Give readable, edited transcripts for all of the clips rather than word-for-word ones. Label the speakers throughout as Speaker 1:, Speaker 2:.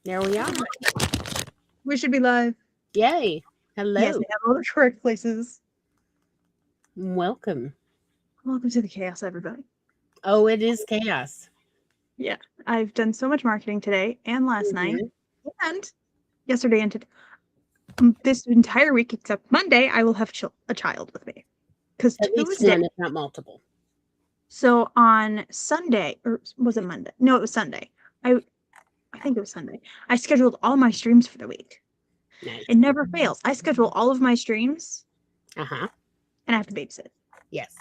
Speaker 1: There we are.
Speaker 2: We should be live.
Speaker 1: Yay. Hello.
Speaker 2: Yes, we have all the correct places.
Speaker 1: Welcome.
Speaker 2: Welcome to the chaos, everybody.
Speaker 1: Oh, it is chaos.
Speaker 2: Yeah, I've done so much marketing today and last night and yesterday and today. This entire week, except Monday, I will have a child with me. Because
Speaker 1: At least
Speaker 2: Tuesday,
Speaker 1: one, if not multiple.
Speaker 2: so on Sunday, or was it Monday? No, it was Sunday. I think it was Sunday. I scheduled all my streams for the week.
Speaker 1: Nice.
Speaker 2: It never fails. I schedule all of my streams.
Speaker 1: Uh-huh.
Speaker 2: And I have to babysit.
Speaker 1: Yes.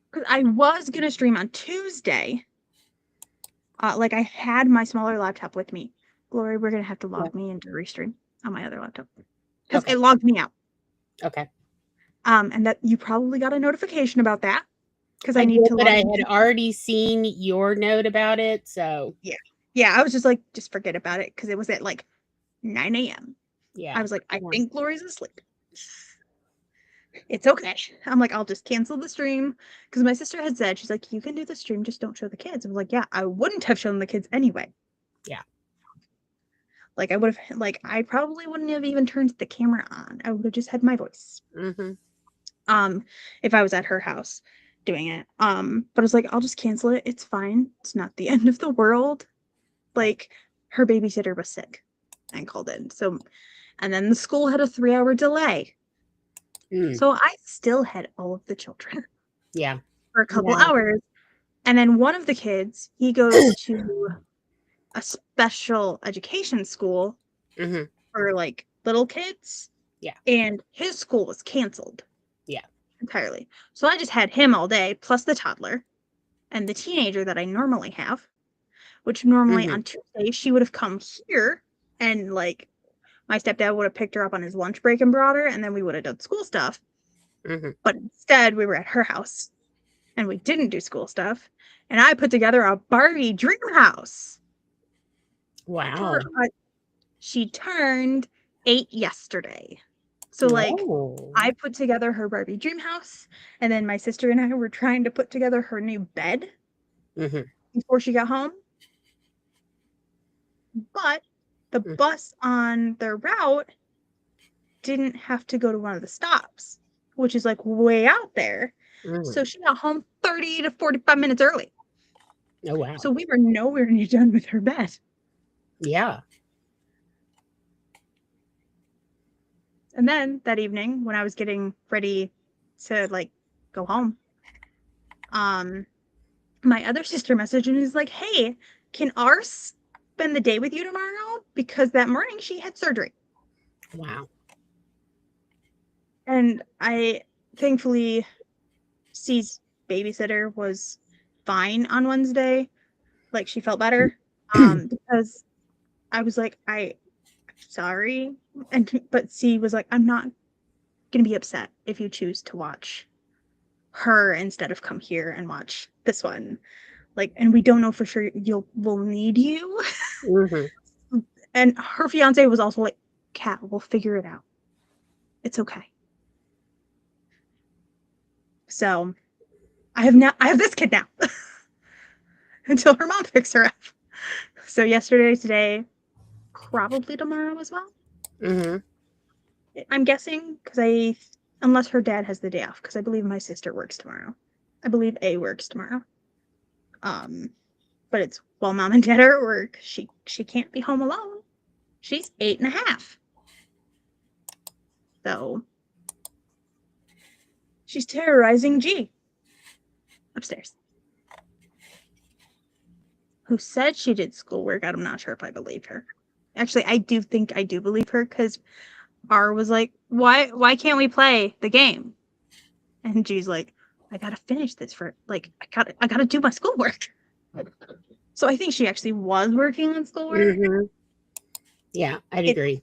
Speaker 2: Because I was going to stream on Tuesday. I had my smaller laptop with me. Glory, we're going to have to log me into restream on my other laptop. Because it logged me out.
Speaker 1: Okay.
Speaker 2: And that you probably got a notification about that. Because I need
Speaker 1: did,
Speaker 2: to
Speaker 1: but I had already seen your note about it, so.
Speaker 2: Yeah, I was just like, just forget about it. Because it was at like 9 a.m.
Speaker 1: Yeah.
Speaker 2: I was like, I think Glory's asleep. It's okay. I'm like, I'll just cancel the stream. Because my sister had said, she's like, you can do the stream, just don't show the kids. I was like, yeah, I wouldn't have shown the kids anyway.
Speaker 1: Yeah.
Speaker 2: Like, I would have, like, I probably wouldn't have even turned the camera on. I would have just had my voice.
Speaker 1: Mm-hmm.
Speaker 2: If I was at her house doing it. But I was like, I'll just cancel it. It's fine. It's not the end of the world. Like, her babysitter was sick and called in. So, and then the school had a 3-hour delay. So I still had all of the children.
Speaker 1: Yeah.
Speaker 2: For a couple hours. And then one of the kids, he goes to a special education school for like little kids.
Speaker 1: Yeah.
Speaker 2: And his school was canceled.
Speaker 1: Yeah.
Speaker 2: Entirely. So I just had him all day, plus the toddler and the teenager that I normally have, which normally on Tuesday she would have come here and like my stepdad would have picked her up on his lunch break and brought her, and then we would have done school stuff. But instead, we were at her house, and we didn't do school stuff. And I put together a Barbie dream house.
Speaker 1: Wow.
Speaker 2: She turned 8 yesterday. So, like, I put together her Barbie dream house, and then my sister and I were trying to put together her new bed before she got home. But the bus on their route didn't have to go to one of the stops, which is like way out there. So she got home 30 to 45 minutes early.
Speaker 1: Oh, wow.
Speaker 2: So we were nowhere near done with her bed.
Speaker 1: Yeah.
Speaker 2: And then that evening, when I was getting ready to like go home, my other sister messaged and was like, hey, can ours spend the day with you tomorrow? Because that morning she had surgery.
Speaker 1: Wow.
Speaker 2: And I thankfully C's babysitter was fine on Wednesday. Like she felt better. Because I was like, I'm sorry. But C was like, I'm not gonna be upset if you choose to watch her instead of come here and watch this one. Like, and we don't know for sure we'll need you. And her fiance was also like, Kat, we'll figure it out. It's okay. So I have this kid now until her mom picks her up. So yesterday, today, probably tomorrow as well. I'm guessing because unless her dad has the day off, because I believe my sister works tomorrow. I believe A works tomorrow. But it's while mom and dad are at work, she can't be home alone. She's 8.5. So she's terrorizing G upstairs. Who said she did schoolwork? I'm not sure if I believe her. Actually, I do think I do believe her because R was like, why can't we play the game? And G's like, I gotta finish this for like I gotta do my schoolwork. So I think she actually was working on schoolwork.
Speaker 1: Yeah, I'd agree.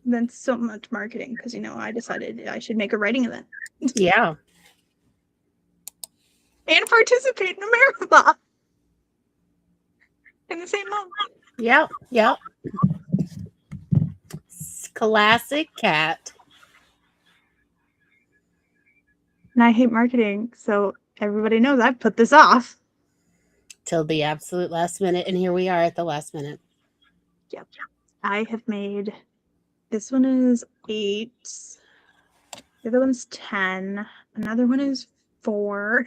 Speaker 2: Then so much marketing because I decided I should make a writing event.
Speaker 1: Yeah.
Speaker 2: And participate in a marathon in the same month.
Speaker 1: Yep. Classic Kat.
Speaker 2: And I hate marketing, so everybody knows I've put this off.
Speaker 1: till the absolute last minute, and here we are at the last minute.
Speaker 2: Yep. I have made, this one is 8. The other one's 10. Another one is 4.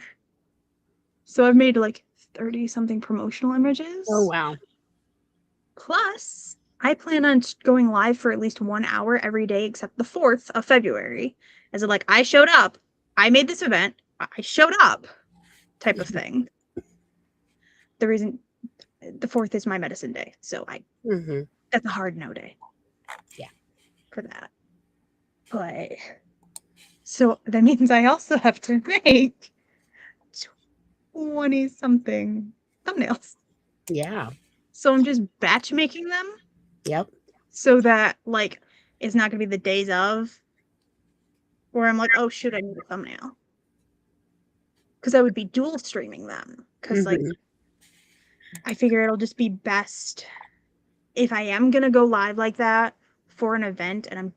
Speaker 2: So I've made like 30 something promotional images.
Speaker 1: Oh, wow.
Speaker 2: Plus, I plan on going live for at least 1 hour every day except the 4th of February. As in, like, I showed up, I made this event, I showed up type of thing. The reason the 4th is my medicine day, so that's a hard no day.
Speaker 1: Yeah.
Speaker 2: For that. But so that means I also have to make 20 something thumbnails.
Speaker 1: Yeah.
Speaker 2: So I'm just batch making them.
Speaker 1: Yep.
Speaker 2: So that, like, it's not gonna be the days of where I'm like, oh shoot, I need a thumbnail. Because I would be dual streaming them. Because like I figure it'll just be best if I am gonna go live like that for an event and I'm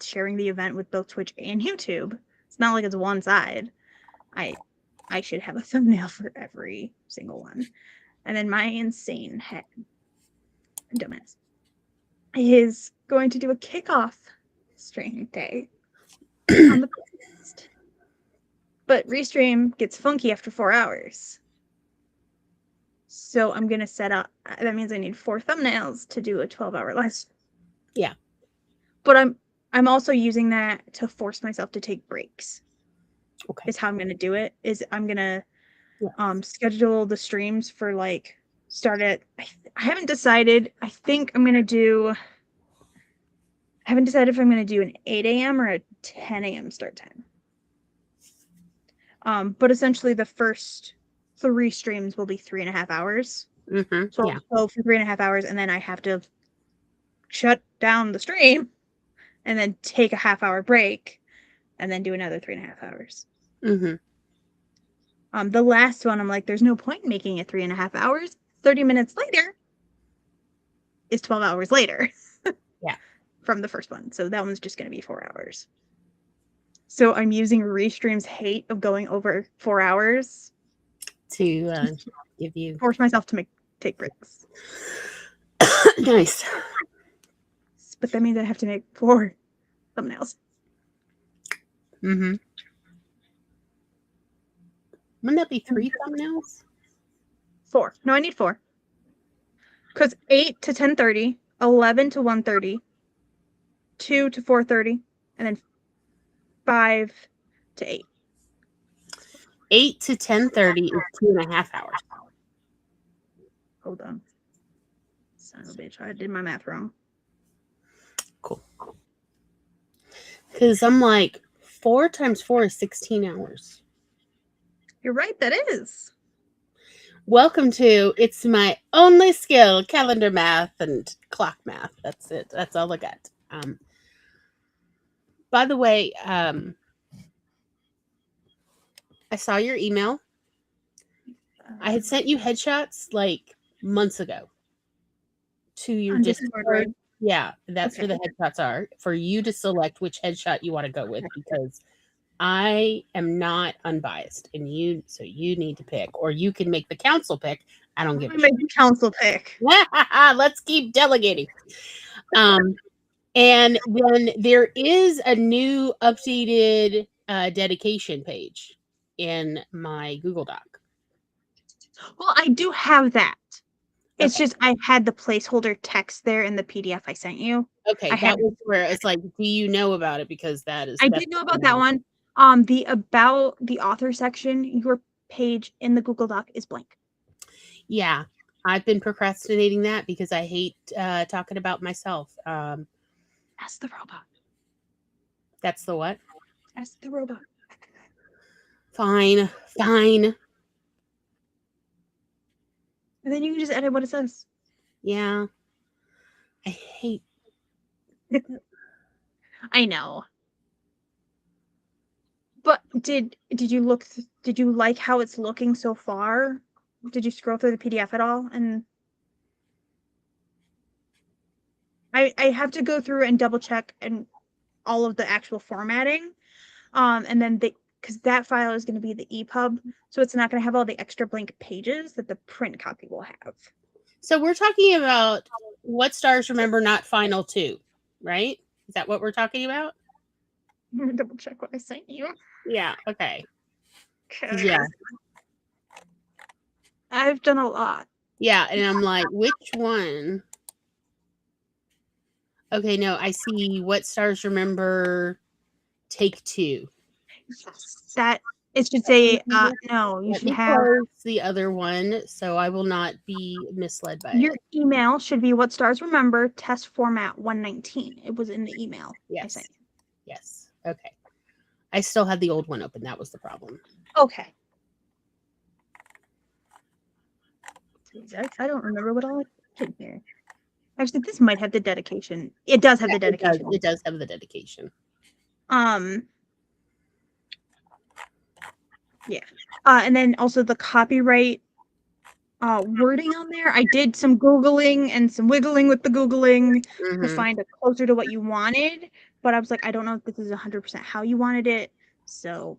Speaker 2: sharing the event with both Twitch and YouTube. It's not like it's one side. I should have a thumbnail for every single one. And then my insane head, dumbass, is going to do a kickoff stream day on the podcast. But restream gets funky after 4 hours. So I'm going to set up, that means I need 4 thumbnails to do a 12-hour live stream.
Speaker 1: Yeah.
Speaker 2: But I'm also using that to force myself to take breaks.
Speaker 1: Okay.
Speaker 2: Is how I'm going to do it. Is I'm going to schedule the streams for like start at, I haven't decided. I think I'm going to do, I haven't decided if I'm going to do an 8 a.m. or a 10 a.m. start time. But essentially the first 3 streams will be 3.5 hours. So I'll go for 3.5 hours and then I have to shut down the stream and then take a half-hour break and then do another 3.5 hours. The last one, I'm like, there's no point in making it 3.5 hours. 30 minutes later is 12 hours later.
Speaker 1: Yeah.
Speaker 2: From the first one. So that one's just going to be 4 hours. So I'm using Restream's hate of going over 4 hours
Speaker 1: to give you
Speaker 2: force myself to take breaks.
Speaker 1: Nice.
Speaker 2: But that means I have to make 4 thumbnails.
Speaker 1: Wouldn't that be 3 thumbnails?
Speaker 2: 4. No, I need 4. Because 8 to 10:30, 11 to 1:30, 2 to 4:30, and then 5 to 8.
Speaker 1: 8 to 10:30 is 2.5 hours.
Speaker 2: Hold on. Son of a bitch. I did my math wrong.
Speaker 1: Cool. Because I'm like, 4 times 4 is 16 hours.
Speaker 2: You're right, that is.
Speaker 1: Welcome to It's My Only Skill, calendar math and clock math. That's it. That's all I got. By the way, I saw your email. I had sent you headshots like months ago to your Discord. Yeah, that's where the headshots are for you to select which headshot you want to go with because I am not unbiased and you need to pick or you can make the council pick. I don't give a shit.
Speaker 2: Make the council pick.
Speaker 1: Let's keep delegating. And then there is a new updated dedication page in my Google Doc.
Speaker 2: Well, I do have that. It's just I had the placeholder text there in the PDF I sent you.
Speaker 1: Okay, that was where it's like, do you know about it? Because that is.
Speaker 2: I did know about that one. The about the author section, your page in the Google Doc is blank.
Speaker 1: Yeah, I've been procrastinating that because I hate talking about myself.
Speaker 2: Ask the robot.
Speaker 1: That's the what?
Speaker 2: Ask the robot.
Speaker 1: Fine.
Speaker 2: And then you can just edit what it says.
Speaker 1: Yeah. I hate.
Speaker 2: I know. But did you look? Did you like how it's looking so far? Did you scroll through the PDF at all? And I have to go through and double check and all of the actual formatting. And then because that file is going to be the EPUB, so it's not going to have all the extra blank pages that the print copy will have.
Speaker 1: So we're talking about What Stars Remember Not Final 2, right? Is that what we're talking about?
Speaker 2: I'm going to double check what I sent you.
Speaker 1: Yeah, okay.
Speaker 2: Yeah. I've done a lot.
Speaker 1: Yeah, and I'm like, which one? Okay, no, I see What Stars Remember Take 2.
Speaker 2: Yes, that it should say no. You
Speaker 1: Let
Speaker 2: should
Speaker 1: me
Speaker 2: have
Speaker 1: close the other one so I will not be misled by
Speaker 2: your
Speaker 1: it.
Speaker 2: email should be What Stars Remember test format 119. It was in the email.
Speaker 1: Yes.
Speaker 2: I sent you.
Speaker 1: Yes. Okay. I still had the old one open. That was the problem.
Speaker 2: Okay. I don't remember what all I did here. Actually, this might have the dedication. It does have the dedication.
Speaker 1: It does have the dedication.
Speaker 2: Yeah. And then also the copyright wording on there. I did some Googling and some wiggling with the Googling to find it closer to what you wanted. But I was like, I don't know if this is 100% how you wanted it. So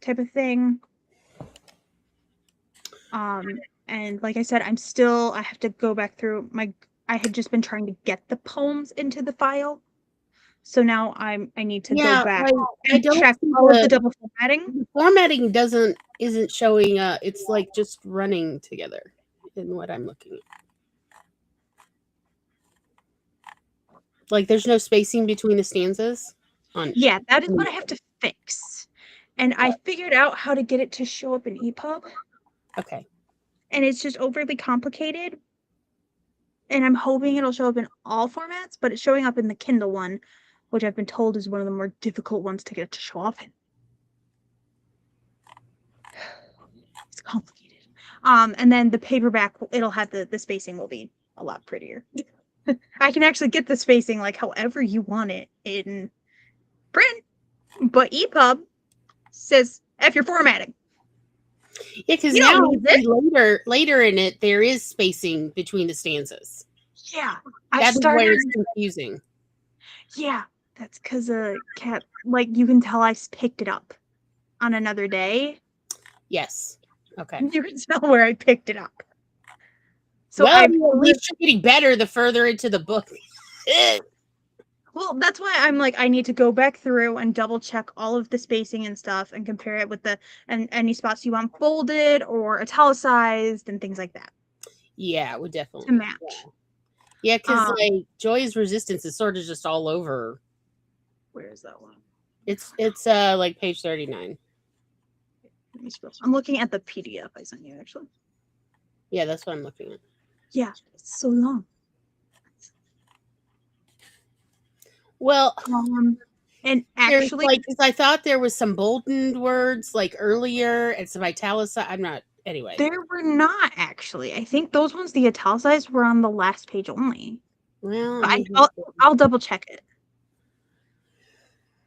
Speaker 2: type of thing. And like I said, I have to go back through I had just been trying to get the poems into the file. So now I need to go back and check all of the double formatting.
Speaker 1: The formatting isn't showing up. It's like just running together in what I'm looking at. Like there's no spacing between the stanzas.
Speaker 2: Yeah, that is what I have to fix. And I figured out how to get it to show up in EPUB.
Speaker 1: Okay.
Speaker 2: And it's just overly complicated. And I'm hoping it'll show up in all formats, but it's showing up in the Kindle one, which I've been told is one of the more difficult ones to get it to show up in. It's complicated. And then the paperback, it'll have the spacing will be a lot prettier. I can actually get the spacing like however you want it in print, but EPUB says F your formatting.
Speaker 1: Yeah, because now later in it, there is spacing between the stanzas.
Speaker 2: Yeah,
Speaker 1: that's where it's confusing.
Speaker 2: Yeah, that's because Cat, like you can tell I picked it up on another day.
Speaker 1: Yes. Okay.
Speaker 2: You can tell where I picked it up. So
Speaker 1: well, at least you're getting better the further into the book.
Speaker 2: Well, that's why I'm like, I need to go back through and double check all of the spacing and stuff and compare it with and any spots you want bolded or italicized and things like that.
Speaker 1: Yeah, it would definitely.
Speaker 2: To match.
Speaker 1: Yeah, because like Joy's Resistance is sort of just all over.
Speaker 2: Where is that one?
Speaker 1: It's like page 39.
Speaker 2: I'm looking at the PDF I sent you, actually.
Speaker 1: Yeah, that's what I'm looking at.
Speaker 2: Yeah, it's so long.
Speaker 1: Well,
Speaker 2: and actually,
Speaker 1: like, because I thought there was some boldened words like earlier and some italicized. I'm not. Anyway,
Speaker 2: there were not actually. I think those ones, the italicized, were on the last page only.
Speaker 1: Well,
Speaker 2: I'll double check it.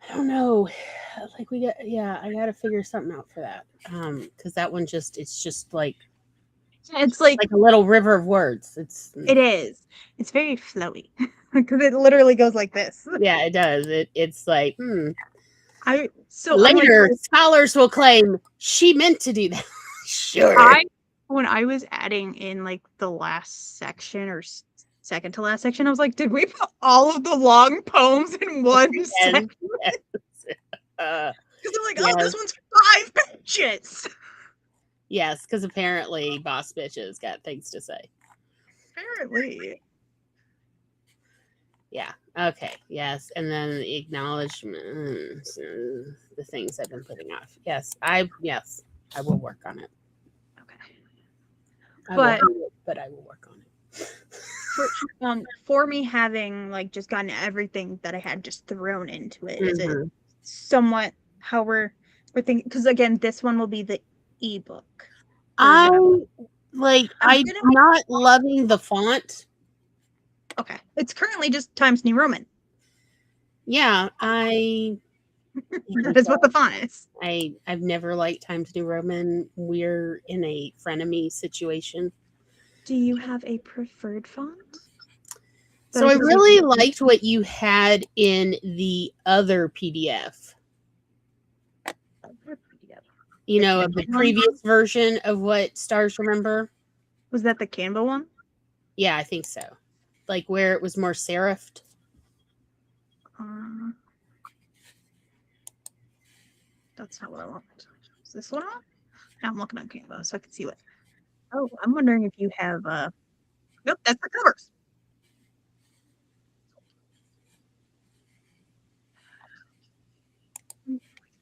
Speaker 1: I don't know. Like I got to figure something out for that. Because that one it's just like.
Speaker 2: It's like
Speaker 1: a little river of words.
Speaker 2: It is. It's very flowy because it literally goes like this.
Speaker 1: Yeah, it does. It's like
Speaker 2: later
Speaker 1: scholars will claim she meant to do that. Sure.
Speaker 2: When I was adding in like the last section or second to last section, I was like, did we put all of the long poems in one section? Because I'm like, oh, this one's 5 pages.
Speaker 1: Yes, because apparently Boss Bitches got things to say.
Speaker 2: Apparently.
Speaker 1: Yeah. Okay. Yes. And then the acknowledgments, the things I've been putting off. Yes. I will work on it.
Speaker 2: Okay.
Speaker 1: But I will work on
Speaker 2: it. For me having like just gotten everything that I had just thrown into it, is it somewhat how we're thinking? Because again, this one will be the ebook.
Speaker 1: I'm not loving the font.
Speaker 2: Okay. It's currently just Times New Roman.
Speaker 1: Yeah,
Speaker 2: that is what the font is.
Speaker 1: I've never liked Times New Roman. We're in a frenemy situation.
Speaker 2: Do you have a preferred font?
Speaker 1: So I really liked what you had in the other PDF. You know, of the previous version of what Stars Remember.
Speaker 2: Was that the Canva one?
Speaker 1: Yeah, I think so. Like where it was more serifed.
Speaker 2: That's not what I want. Is this one on? Now I'm looking at Canva so I can see what. Oh, I'm wondering if you have Nope, that's the covers.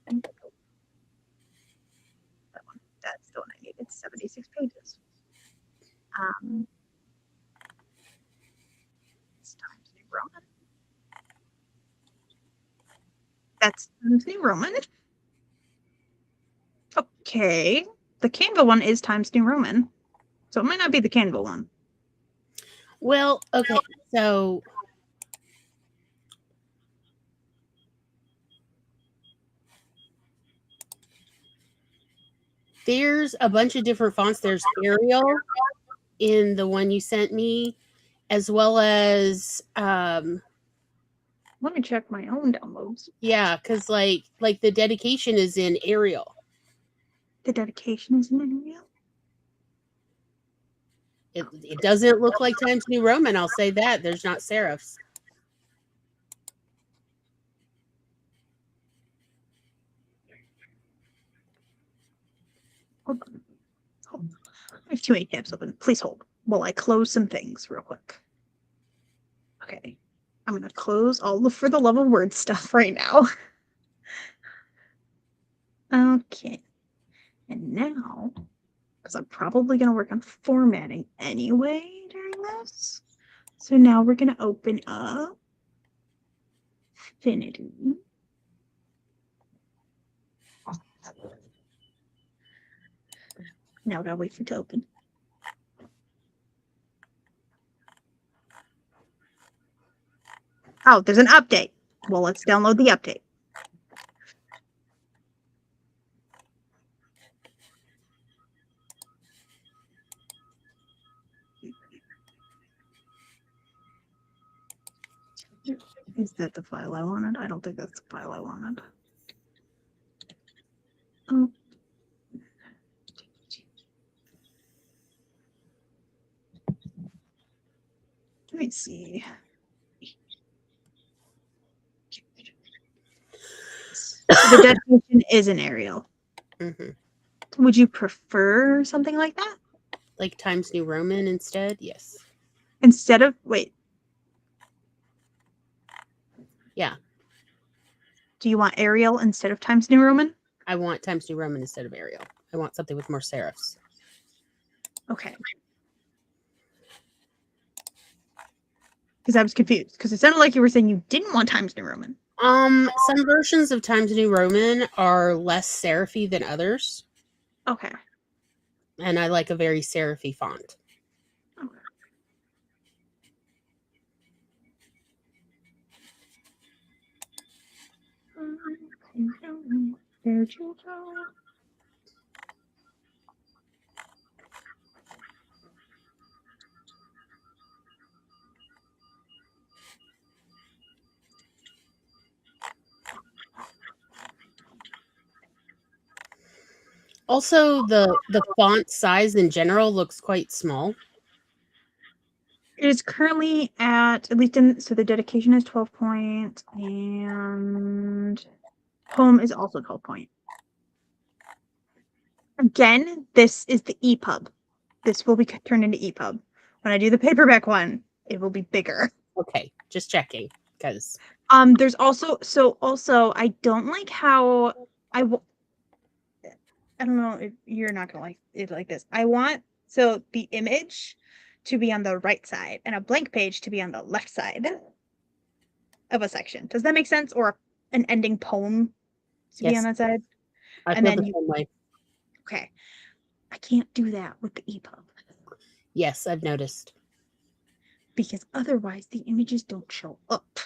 Speaker 2: That one. That's the one I need. It's 76 pages. It's Times New Roman. That's Times New Roman. Okay. The Canva one is Times New Roman. So it might not be the Canva one.
Speaker 1: Well, okay. So there's a bunch of different fonts. There's Arial in the one you sent me, as well as
Speaker 2: let me check my own downloads.
Speaker 1: Yeah, because like the dedication is in Arial.
Speaker 2: The dedication is in Arial?
Speaker 1: It doesn't look like Times New Roman, I'll say that. There's not serifs.
Speaker 2: Hold on. I have too many tabs open. Please hold while I close some things real quick. Okay. I'm going to close all the For the Love of Words stuff right now. Okay. And now, because I'm probably going to work on formatting anyway during this. So now we're going to open up Affinity. Now I gotta wait for it to open. Oh, there's an update. Well, let's download the update. Is that the file I wanted? I don't think that's the file I wanted. Oh. Let me see. The dedication is an Arial.
Speaker 1: Mm-hmm.
Speaker 2: Would you prefer something like that?
Speaker 1: Like Times New Roman instead? Yes.
Speaker 2: Instead of, wait.
Speaker 1: Yeah.
Speaker 2: Do you want Arial instead of Times New Roman?
Speaker 1: I want Times New Roman instead of Arial. I want something with more serifs.
Speaker 2: Okay. Because I was confused. Because it sounded like you were saying you didn't want Times New Roman.
Speaker 1: Some versions of Times New Roman are less serify than others.
Speaker 2: Okay.
Speaker 1: And I like a very serify font.
Speaker 2: Okay. Where'd you go?
Speaker 1: Also, the font size in general looks quite small.
Speaker 2: It is currently at least in, so the dedication is 12 points and home is also 12 point. Again, this is the EPUB. This will be turned into EPUB. When I do the paperback one, it will be bigger.
Speaker 1: Okay, just checking because
Speaker 2: there's also I don't like how I don't know if you're not gonna like it like this. I want the image to be on the right side and a blank page to be on the left side of a section. Does that make sense? Or an ending poem to be on that side?
Speaker 1: I feel the same way.
Speaker 2: Okay. I can't do that with the EPUB.
Speaker 1: Yes, I've noticed.
Speaker 2: Because otherwise the images don't show up.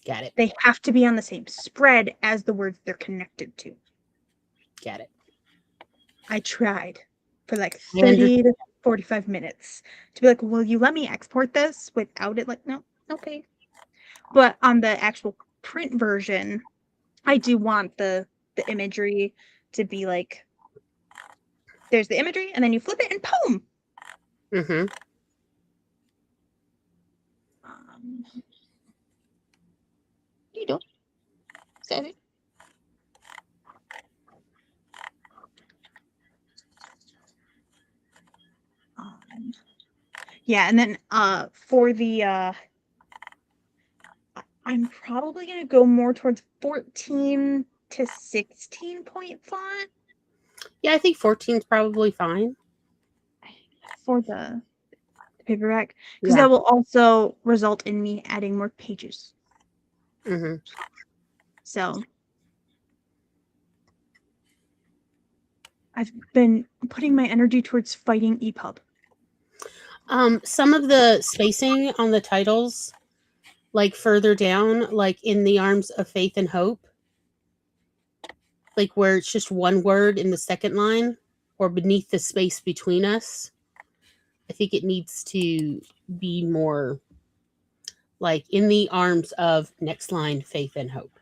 Speaker 1: Got it.
Speaker 2: They have to be on the same spread as the words they're connected to.
Speaker 1: Got it.
Speaker 2: I tried for like 30 to 45 minutes to be like, will you let me export this without it? Like, no, okay. But on the actual print version, I do want the imagery to be like, there's the imagery, and then you flip it and boom.
Speaker 1: Mm-hmm.
Speaker 2: What are you doing? Sassy? Yeah, and then for the I'm probably gonna go more towards 14 to 16 point font.
Speaker 1: Yeah, I think 14 is probably fine
Speaker 2: For the paperback, because
Speaker 1: Yeah.
Speaker 2: that will also result in me adding more pages.
Speaker 1: Mm-hmm.
Speaker 2: So I've been putting my energy towards fighting EPUB.
Speaker 1: Some of the spacing on the titles, like further down, like in the arms of faith and hope, like where it's just one word in the second line or beneath the space between us, I think it needs to be more like in the arms of next line faith and hope.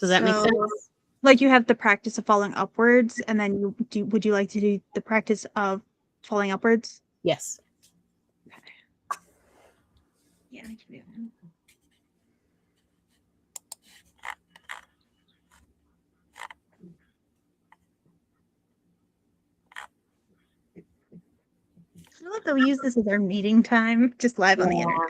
Speaker 1: Does that make sense?
Speaker 2: Like you have the practice of falling upwards, and then would you like to do the practice of falling upwards?
Speaker 1: Yes.
Speaker 2: Yeah, I can do that. I love that we use this as our meeting time, just live on the internet.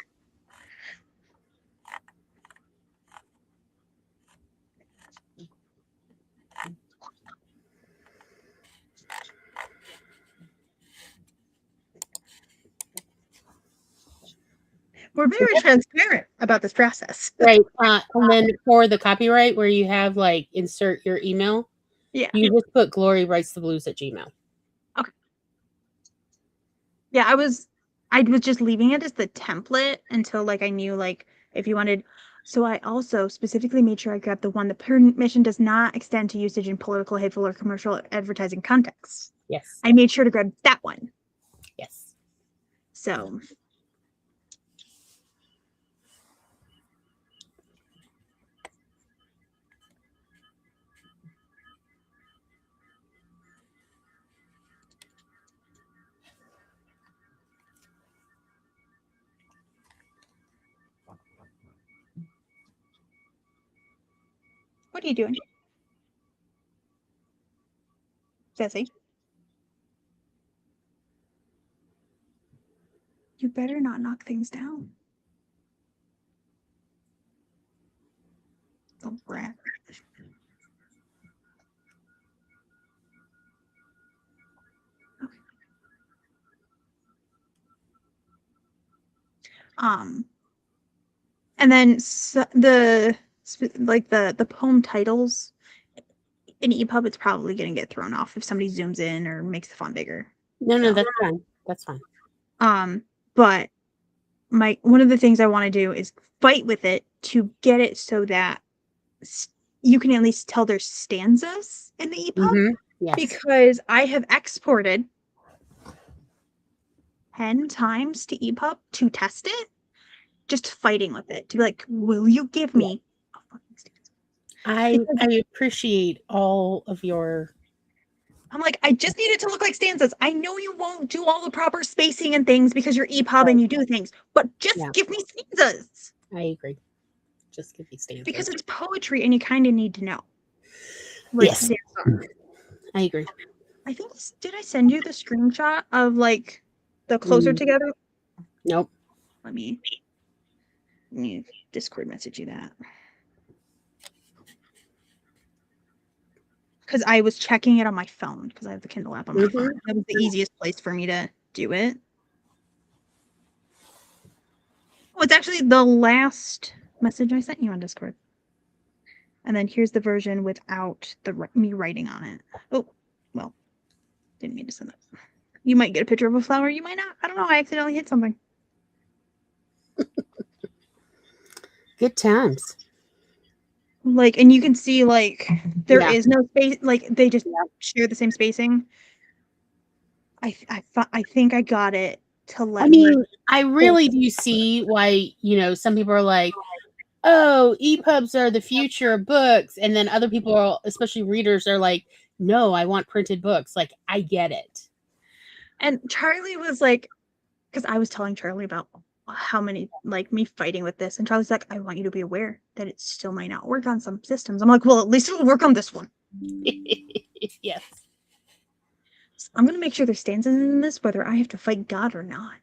Speaker 2: We're very transparent about this process.
Speaker 1: Right. And then for the copyright where you have like insert your email, you just put glorywritestheblues@gmail.com.
Speaker 2: Okay. Yeah, I was just leaving it as the template until like I knew like if you wanted. So I also specifically made sure I grabbed the one: the permission does not extend to usage in political, hateful, or commercial advertising contexts.
Speaker 1: Yes.
Speaker 2: I made sure to grab that one.
Speaker 1: Yes.
Speaker 2: So what are you doing, Jesse? You better not knock things down. Oh, brat. Okay. And then the poem titles in EPUB, it's probably going to get thrown off if somebody zooms in or makes the font bigger.
Speaker 1: No, that's fine. That's fine.
Speaker 2: But one of the things I want to do is fight with it to get it so that you can at least tell there's stanzas in the EPUB.
Speaker 1: Mm-hmm. Yes.
Speaker 2: Because I have exported 10 times to EPUB to test it, just fighting with it to be like, will you give me a fucking stanza?
Speaker 1: I appreciate all of your.
Speaker 2: I'm like, I just need it to look like stanzas. I know you won't do all the proper spacing and things because you're EPUB and you do things, but just give me stanzas.
Speaker 1: I agree. Just give me stanzas.
Speaker 2: Because it's poetry and you kind of need to know.
Speaker 1: Yes. I agree.
Speaker 2: I think, did I send you the screenshot of like the closer together?
Speaker 1: Nope.
Speaker 2: Let me Discord message you that. Because I was checking it on my phone because I have the Kindle app on my phone. That was the easiest place for me to do it. Oh, it's actually the last message I sent you on Discord. And then here's the version without me writing on it. Oh, well, didn't mean to send that. You might get a picture of a flower. You might not. I don't know. I accidentally hit something.
Speaker 1: Good times.
Speaker 2: Like, and you can see like there is no space. Like they just share the same spacing. I think I got it to let me.
Speaker 1: I really do see why, some people are like, oh, EPUBs are the future of books. And then other people, are, especially readers, are like, no, I want printed books. Like, I get it.
Speaker 2: And Charlie was like, because I was telling Charlie about how many, like, me fighting with this. And Charlie's like, I want you to be aware that it still might not work on some systems. I'm like, well, at least it will work on this one.
Speaker 1: Yes.
Speaker 2: So I'm going to make sure there's stanzas in this, whether I have to fight God or not.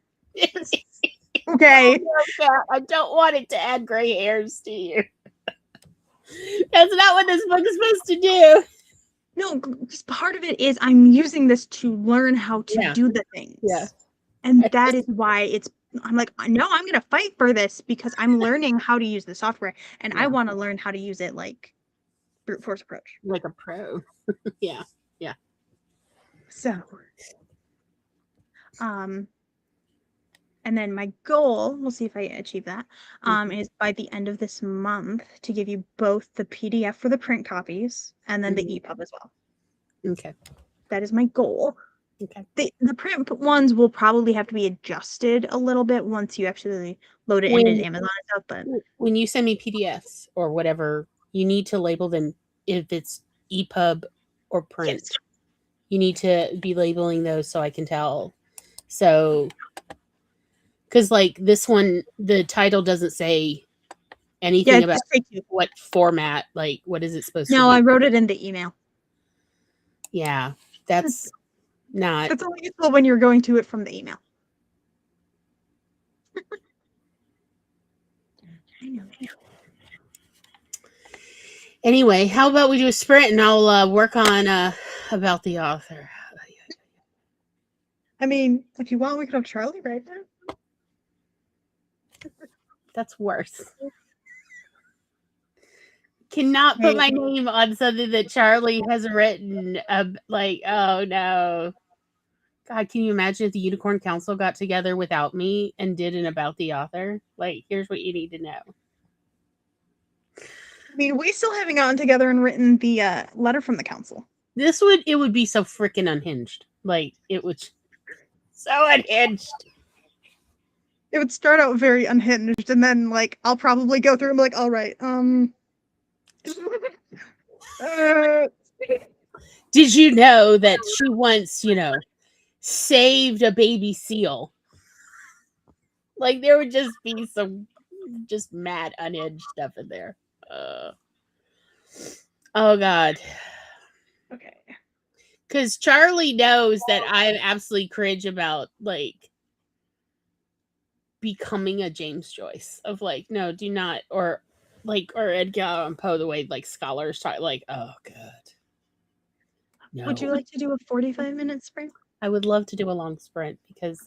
Speaker 2: Okay.
Speaker 1: Oh, no, I don't want it to add gray hairs to you. That's not what this book is supposed to do.
Speaker 2: No, because part of it is I'm using this to learn how to do the things.
Speaker 1: Yeah.
Speaker 2: And that is why I'm like, no, I'm going to fight for this because I'm learning how to use the software and I want to learn how to use it like brute force approach.
Speaker 1: Like a pro. Yeah. Yeah.
Speaker 2: So, and then my goal, we'll see if I achieve that, is by the end of this month to give you both the PDF for the print copies and then the EPUB as well.
Speaker 1: Okay.
Speaker 2: That is my goal.
Speaker 1: Okay.
Speaker 2: The print ones will probably have to be adjusted a little bit once you actually load it into Amazon and stuff. But
Speaker 1: when you send me PDFs or whatever, you need to label them if it's EPUB or print. Yes. You need to be labeling those so I can tell. So, because like this one, the title doesn't say anything about what format, like what is it supposed to be?
Speaker 2: No, I wrote it in the email.
Speaker 1: Yeah, that's not.
Speaker 2: That's only useful when you're going to it from the email. I know.
Speaker 1: Anyway, how about we do a sprint and I'll work on about the author.
Speaker 2: I mean, if you want, we could have Charlie right now.
Speaker 1: That's worse. Cannot put my name on something that Charlie has written. Like, oh no. God, can you imagine if the Unicorn Council got together without me and did an about the author? Like, here's what you need to know.
Speaker 2: I mean, we still haven't gotten together and written the letter from the council.
Speaker 1: It would be so freaking unhinged. Like, it would so unhinged.
Speaker 2: It would start out very unhinged, and then like I'll probably go through and be like, all right,
Speaker 1: Did you know that she once, saved a baby seal? Like there would just be some just mad unhinged stuff in there. Oh God.
Speaker 2: Okay.
Speaker 1: Because Charlie knows that I'm absolutely cringe about like becoming a James Joyce of like, no, do not, or Edgar Allan Poe, the way like scholars talk, like, oh God.
Speaker 2: No. Would you like to do a 45-minute sprint?
Speaker 1: I would love to do a long sprint because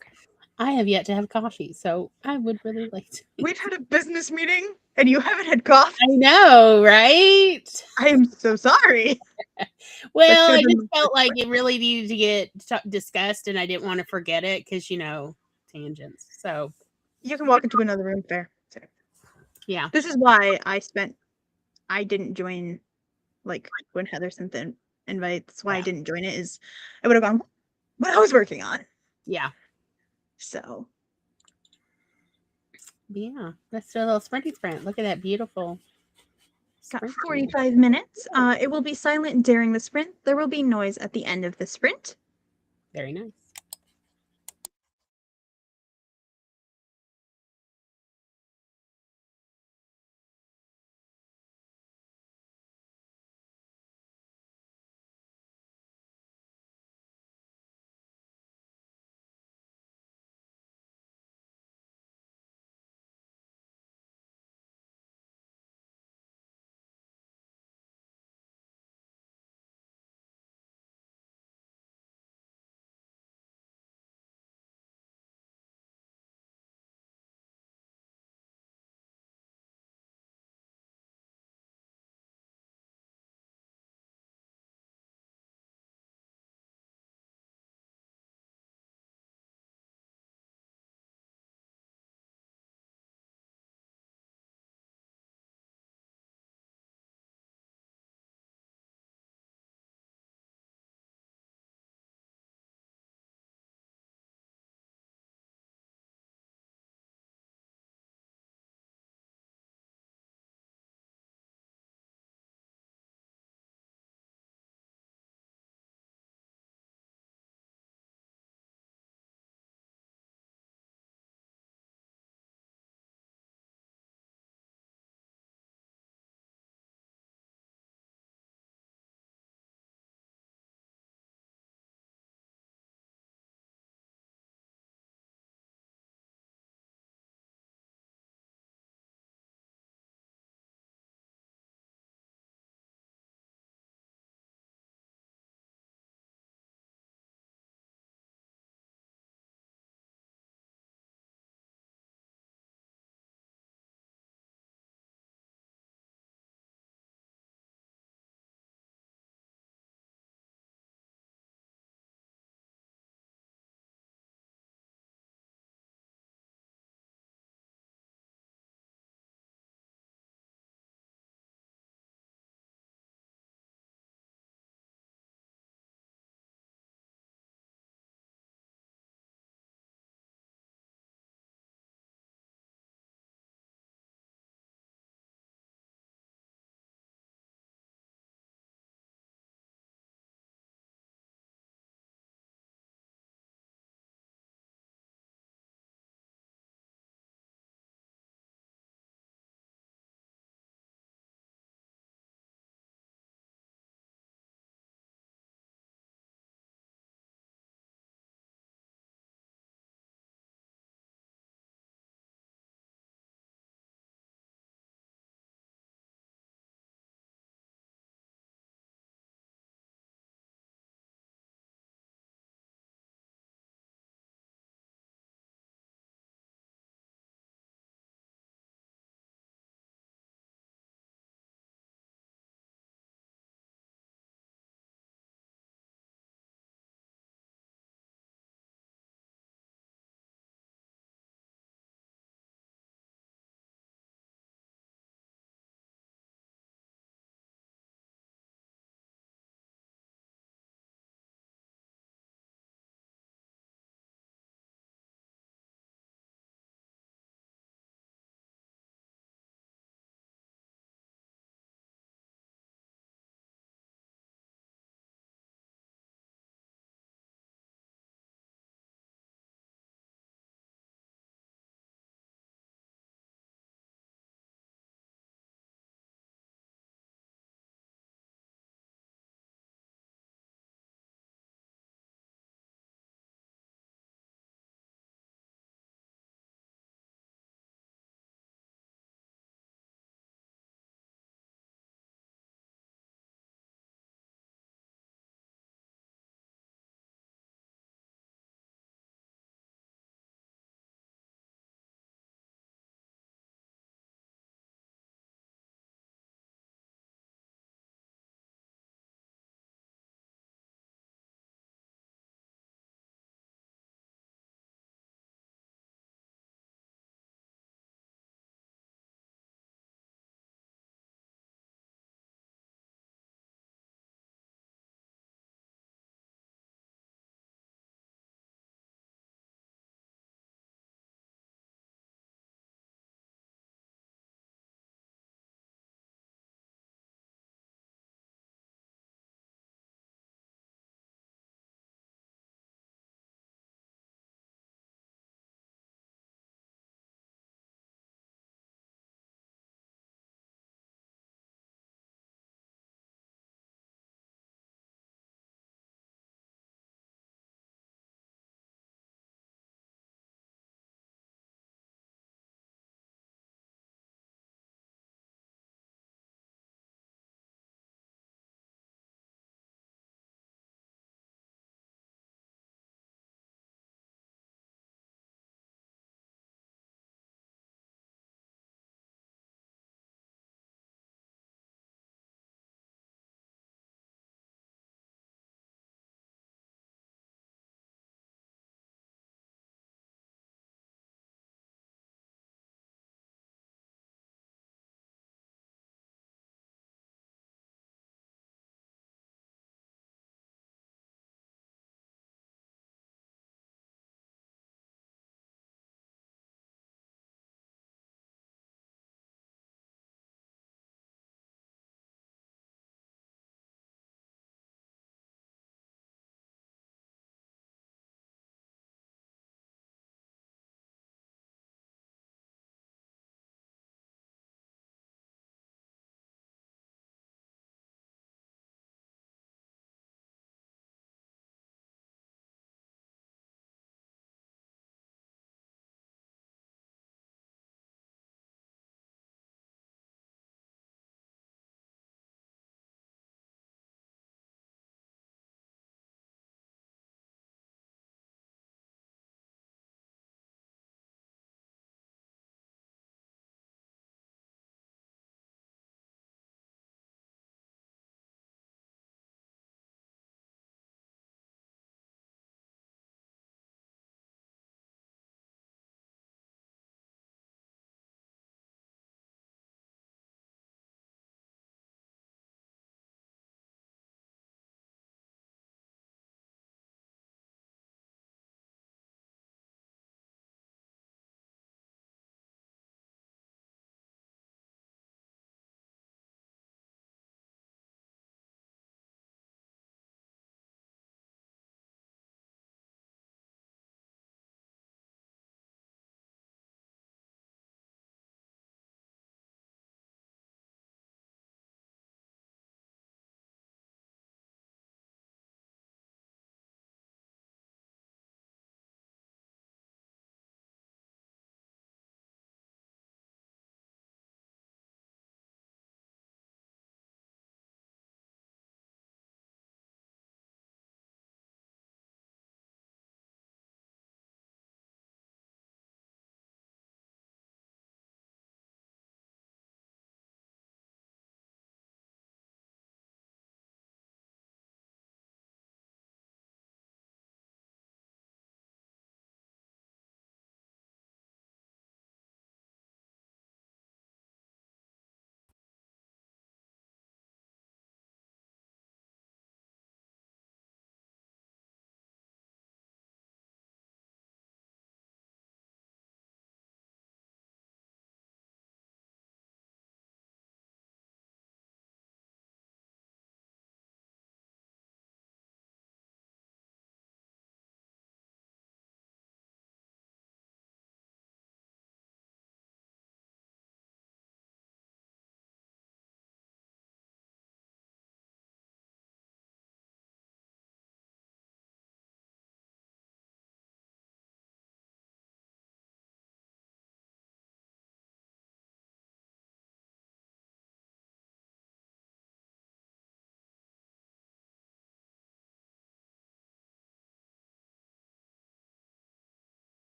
Speaker 1: I have yet to have coffee, so I would really like to.
Speaker 2: We've had a business meeting and you haven't had coffee.
Speaker 1: I know, right?
Speaker 2: I am so sorry.
Speaker 1: Well, I just felt like it really needed to get discussed, and I didn't want to forget it because tangents. So
Speaker 2: you can walk into another room there. So.
Speaker 1: Yeah,
Speaker 2: this is why I didn't join, like when Heather sent the invite. That's why I didn't join it. Is I would have gone what I was working on.
Speaker 1: Yeah.
Speaker 2: So.
Speaker 1: Yeah, let's do a little sprinty sprint. Look at that beautiful.
Speaker 2: Got 45 minutes. It will be silent during the sprint. There will be noise at the end of the sprint.
Speaker 1: Very nice.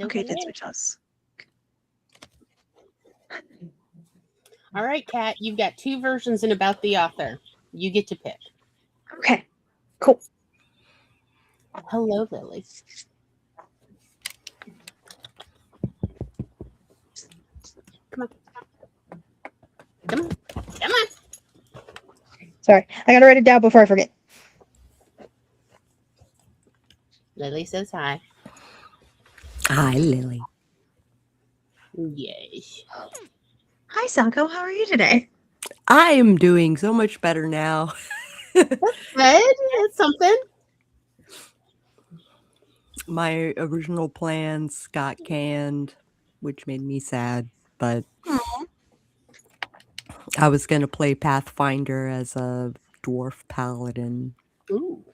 Speaker 1: Hello,
Speaker 2: Okay,
Speaker 1: hello.
Speaker 2: did switch us.
Speaker 1: All right, Kat, you've got 2 versions in About the Author. You get to pick.
Speaker 2: Okay, cool.
Speaker 1: Hello, Lily. Come on. Come on. Come on.
Speaker 2: Sorry, I gotta write it down before I forget.
Speaker 1: Lily says hi.
Speaker 3: Hi, Lily.
Speaker 1: Yay.
Speaker 2: Hi, Sako. How are you today?
Speaker 3: I am doing so much better now.
Speaker 1: Good. That's something.
Speaker 3: My original plans got canned, which made me sad, but
Speaker 2: Aw.
Speaker 3: I was going to play Pathfinder as a dwarf paladin,
Speaker 1: Ooh.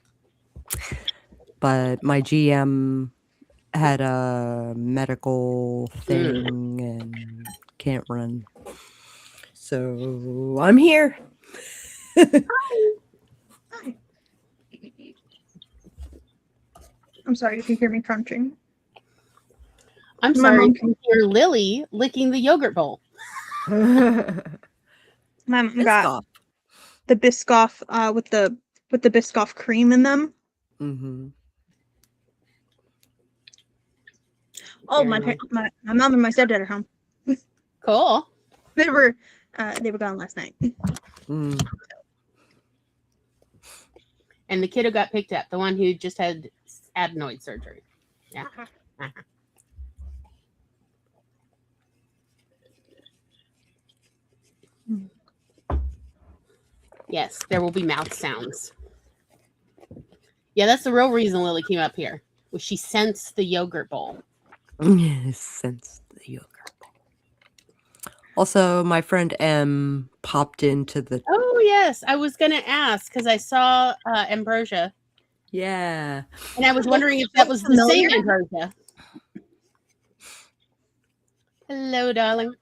Speaker 3: but my GM had a medical thing and can't run. So I'm here.
Speaker 2: Hi. I'm sorry if you hear me crunching.
Speaker 1: I'm
Speaker 2: My
Speaker 1: sorry
Speaker 2: mom
Speaker 1: to hear Lily licking the yogurt bowl.
Speaker 2: My mom got
Speaker 3: Biscoff.
Speaker 2: the Biscoff with the Biscoff cream in them.
Speaker 3: Mm-hmm.
Speaker 2: Oh,
Speaker 1: Very
Speaker 2: my
Speaker 1: nice.
Speaker 2: mom and my stepdad are home.
Speaker 1: Cool.
Speaker 2: They were gone last night.
Speaker 3: Mm.
Speaker 1: And the kiddo got picked up, the one who just had adenoid surgery. Yeah. Uh-huh. Yes, there will be mouth sounds. Yeah, that's the real reason Lily came up here. Was she sensed the yogurt bowl?
Speaker 3: Since the yogurt bowl. Also, my friend M popped into the
Speaker 1: Oh yes, I was gonna ask because I saw Ambrosia,
Speaker 3: yeah.
Speaker 1: and I was wondering if that was the
Speaker 2: Familiar?
Speaker 1: same Ambrosia. Hello, darling.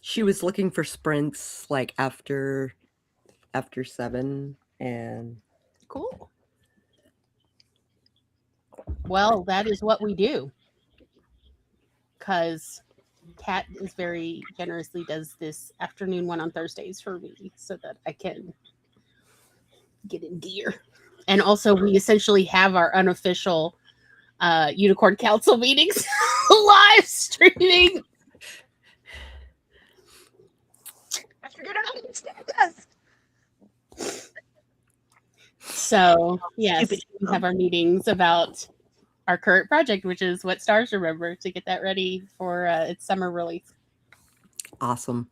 Speaker 3: She was looking for sprints like after 7 and
Speaker 1: Cool. Well, that is what we do. Because Kat is very generously does this afternoon one on Thursdays for me so that I can get in gear. And also, we essentially have our unofficial Unicorn Council meetings live streaming.
Speaker 2: I figured out how to stand this.
Speaker 1: So, yes,
Speaker 2: Stupid.
Speaker 1: we have our meetings about our current project, which is What Stars Remember, to get that ready for its summer release.
Speaker 3: awesome.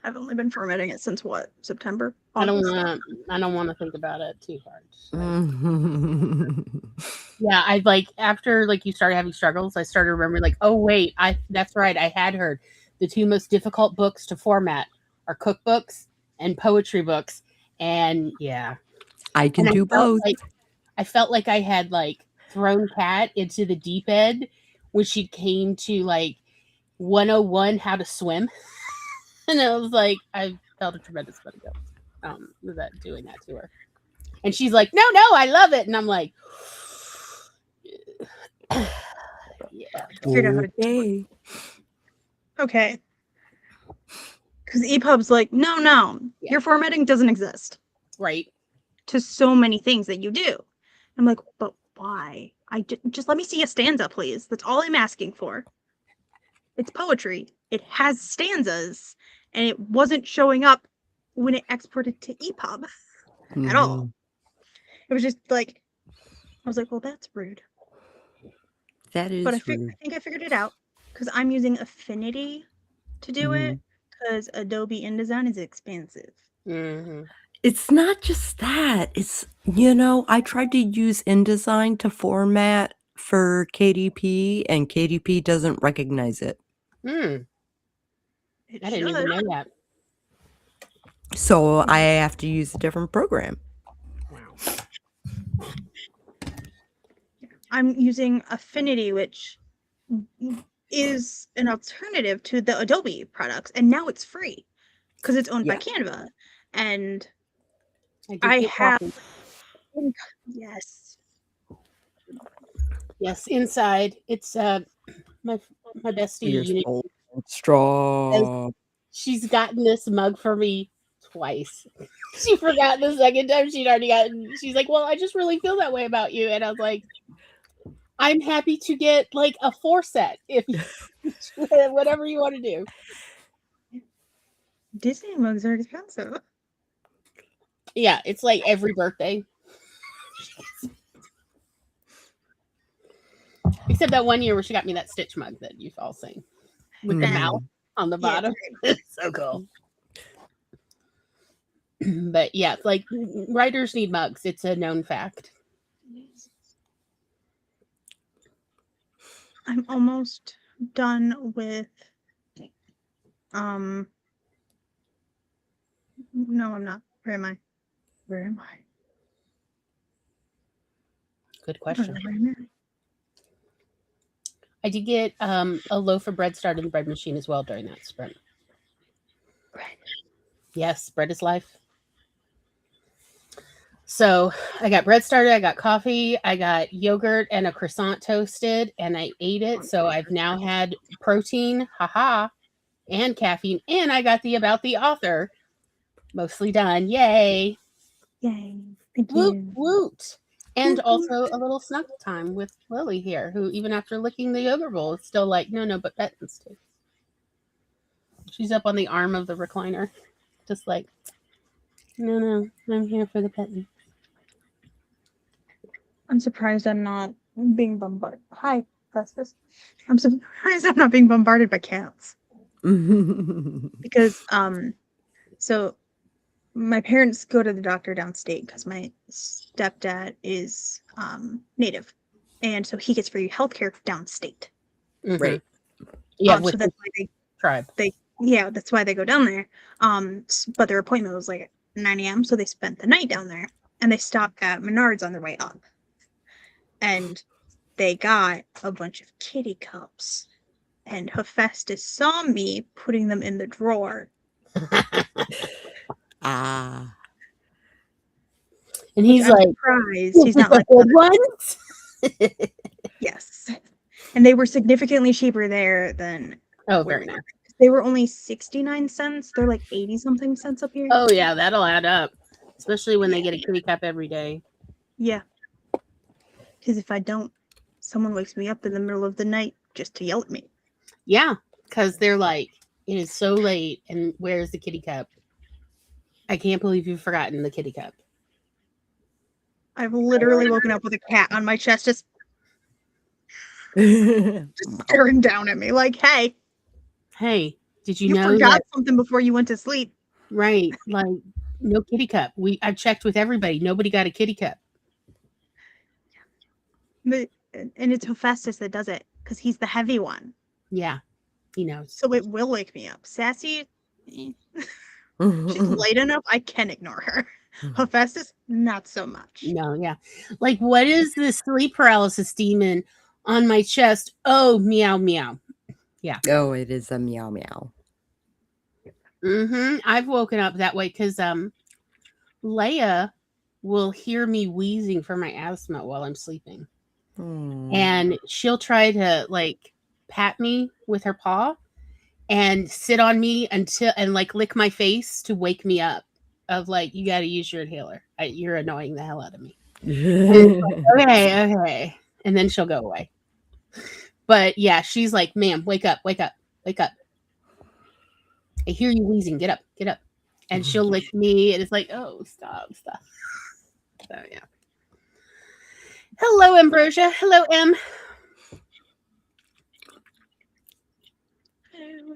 Speaker 2: I've only been formatting it since what? September?
Speaker 1: I don't
Speaker 2: August?
Speaker 1: want to think about it too hard.
Speaker 3: Mhm.
Speaker 1: Yeah, I like after like you started having struggles, I started remembering like, oh wait, that's right, I had heard the 2 most difficult books to format are cookbooks and poetry books, and yeah,
Speaker 3: I can
Speaker 1: and
Speaker 3: do both.
Speaker 1: I felt like I had like thrown Kat into the deep end when she came to like 101 how to swim, and I was like, I felt a tremendous amount of guilt with that doing that to her, and she's like, no, I love it, and I'm like. Yeah.
Speaker 2: Figured out how to
Speaker 3: Okay.
Speaker 2: Okay. Because EPUB's like, no,
Speaker 1: Yeah.
Speaker 2: your formatting doesn't exist
Speaker 1: Right.
Speaker 2: to so many things that you do. I'm like, but why? Just let me see a stanza, please. That's all I'm asking for. It's poetry. It has stanzas, and it wasn't showing up when it exported to EPUB at all. It was just like, I was like, well, that's rude.
Speaker 3: That is
Speaker 2: But I
Speaker 3: rude.
Speaker 2: think I figured it out because I'm using Affinity to do it because Adobe InDesign is expensive.
Speaker 1: Mm-hmm.
Speaker 3: It's not just that. It's, I tried to use InDesign to format for KDP, and KDP doesn't recognize it.
Speaker 2: It
Speaker 1: I didn't even know that.
Speaker 3: So I have to use a different program.
Speaker 1: Wow.
Speaker 2: I'm using Affinity, which is an alternative to the Adobe products, and now it's free because it's owned by Canva. And I have yes.
Speaker 1: Yes, inside. It's my bestie
Speaker 3: You're
Speaker 1: Unity.
Speaker 3: so strong.
Speaker 1: She's gotten this mug for me twice. She forgot the second time she'd already gotten. She's like, "Well, I just really feel that way about you," and I was like, "I'm happy to get like a 4 set if you, whatever you want to do."
Speaker 2: Disney mugs are expensive.
Speaker 1: Yeah, it's like every birthday. Except that one year where she got me that Stitch mug that you've all seen with the mouth on the bottom. It's so cool. But yeah, like writers need mugs. It's a known fact.
Speaker 2: I'm almost done with no, I'm not. Where am I?
Speaker 1: Good
Speaker 2: I don't
Speaker 1: question.
Speaker 2: know where I'm at.
Speaker 1: I did get a loaf of bread started in the bread machine as well during that sprint.
Speaker 2: Bread.
Speaker 1: Yes, bread is life. So I got bread started, I got coffee, I got yogurt and a croissant toasted, and I ate it. So I've now had protein, haha, and caffeine, and I got the About the Author mostly done. Yay!
Speaker 2: Yay! Thank
Speaker 1: Woot
Speaker 2: you.
Speaker 1: woot! And
Speaker 2: Woot,
Speaker 1: also a little snuggle time with Lily here, who even after licking the yogurt bowl is still like, no, but Betton's too. She's up on the arm of the recliner, just like, no, I'm here for the petting.
Speaker 2: I'm surprised I'm not being bombarded. Hi, Festus. I'm surprised I'm not being bombarded by cats. Because so my parents go to the doctor downstate because my stepdad is native, and so he gets free healthcare downstate.
Speaker 1: Mm-hmm.
Speaker 3: Right.
Speaker 1: Yeah,
Speaker 2: So that's why
Speaker 1: tribe.
Speaker 2: That's why they go down there. But their appointment was like at 9 a.m., so they spent the night down there, and they stopped at Menards on their way up, and they got a bunch of kitty cups. And Hephaestus saw me putting them in the drawer.
Speaker 3: Ah.
Speaker 1: And he's like,
Speaker 2: surprised he's not like
Speaker 1: old ones.
Speaker 2: Yes, and they were significantly cheaper there than.
Speaker 1: Oh, very nice.
Speaker 2: They were only 69 cents. They're like 80 something cents up here.
Speaker 1: Oh yeah, that'll add up, especially when they get a kitty cup every day.
Speaker 2: Yeah, because if I don't, someone wakes me up in the middle of the night just to yell at me.
Speaker 1: Yeah, because they're like, it is so late, and where's the kitty cup? I can't believe you've forgotten the kitty cup.
Speaker 2: I've literally woken up with a cat on my chest, just staring down at me, like, "Hey, did you know forgot something before you went to sleep?"
Speaker 1: Right, like no kitty cup. I've checked with everybody. Nobody got a kitty cup.
Speaker 2: But and it's Hephaestus that does it because he's the heavy one.
Speaker 1: Yeah, he knows.
Speaker 2: So it will wake me up. Sassy, she's light enough. I can ignore her. Hephaestus, not so much.
Speaker 1: No, yeah. Like, what is this sleep paralysis demon on my chest? Oh, meow, meow. Yeah.
Speaker 3: Oh, it is a meow, meow.
Speaker 1: Mm-hmm. I've woken up that way because Leia will hear me wheezing from my asthma while I'm sleeping. And she'll try to like pat me with her paw and sit on me and like lick my face to wake me up. Of like, you got to use your inhaler. You're annoying the hell out of me. Like, okay. And then she'll go away. But yeah, she's like, ma'am, wake up. I hear you wheezing. Get up. And she'll lick me. And it's like, oh, stop. So yeah. Hello, Ambrosia. Hello, Em.
Speaker 2: Hello.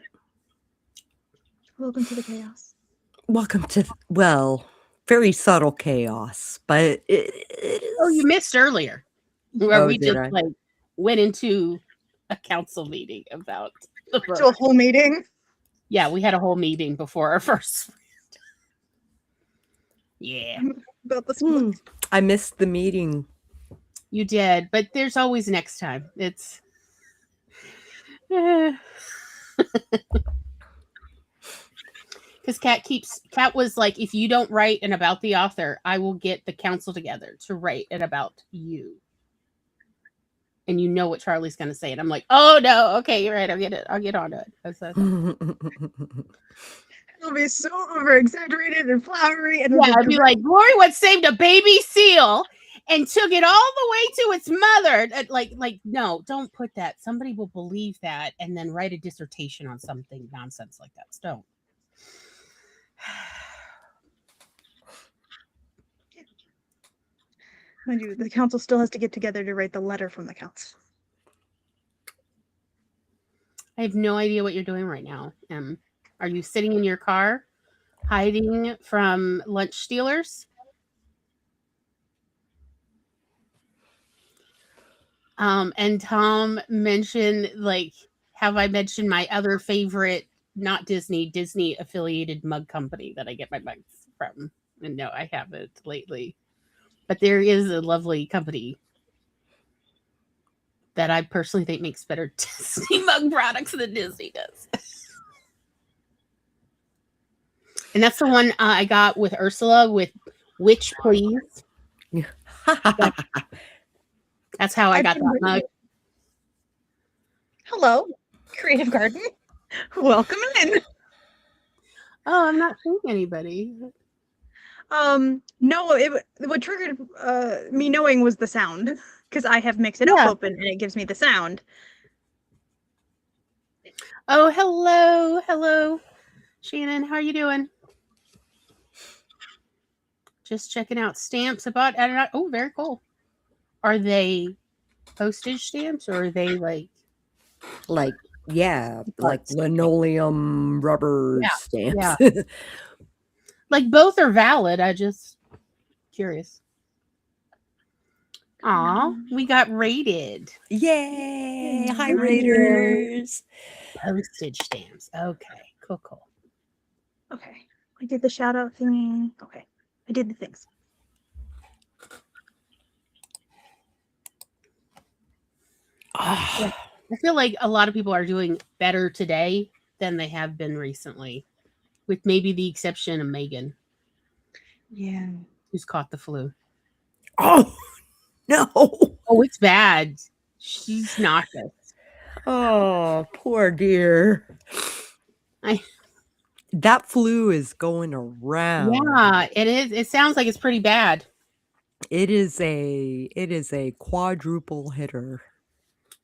Speaker 2: Welcome to the chaos.
Speaker 3: Welcome to, very subtle chaos, but it is.
Speaker 1: Oh, you missed earlier. Where we just like went into a council meeting about the book.
Speaker 2: So a whole meeting?
Speaker 1: Yeah, we had a whole meeting before our first. Yeah.
Speaker 2: About the
Speaker 3: I missed the meeting.
Speaker 1: You did, but there's always next time. It's because Kat was like, if you don't write an about the author, I will get the council together to write it about you. and you know what Charlie's going to say. And I'm like, oh no, okay, you're right. I'll get it. I'll get on it.
Speaker 2: It'll be so over exaggerated and flowery, and
Speaker 1: yeah, I'd be like, Glory once saved a baby seal and took it all the way to its mother. Like, no, don't put that. Somebody will believe that and then write a dissertation on something nonsense like that. So don't.
Speaker 2: Mind you, the council still has to get together to write the letter from the council.
Speaker 1: I have no idea what you're doing right now. Are you sitting in your car, hiding from lunch stealers? And Tom mentioned, like, have I mentioned my other favorite, not Disney affiliated mug company that I get my mugs from? And no, I haven't lately. But there is a lovely company that I personally think makes better Disney mug products than Disney does. And that's the one I got with Ursula with Witch Please. That's how I got that mug.
Speaker 2: Hello, Creative Garden. Welcome in.
Speaker 1: Oh, I'm not seeing anybody.
Speaker 2: No, what triggered me knowing was the sound, because I have Mix It Up open and it gives me the sound.
Speaker 1: Oh, hello, Shannon. How are you doing? Just checking out stamps. Oh, very cool. Are they postage stamps or are they like
Speaker 3: linoleum rubber stamps?
Speaker 1: Yeah. Like both are valid. I just curious. Aw, we got rated.
Speaker 3: Yay! Hi, Raiders.
Speaker 1: Postage stamps. Okay, cool.
Speaker 2: Okay, I did the shout out thingy. Okay, I did the things.
Speaker 1: I feel like a lot of people are doing better today than they have been recently, with maybe the exception of Megan.
Speaker 2: Yeah.
Speaker 1: Who's caught the flu.
Speaker 3: Oh, no.
Speaker 1: Oh, it's bad. She's nauseous.
Speaker 3: Oh, poor dear. That flu is going around.
Speaker 1: Yeah, it is. It sounds like it's pretty bad.
Speaker 3: It is a quadruple hitter.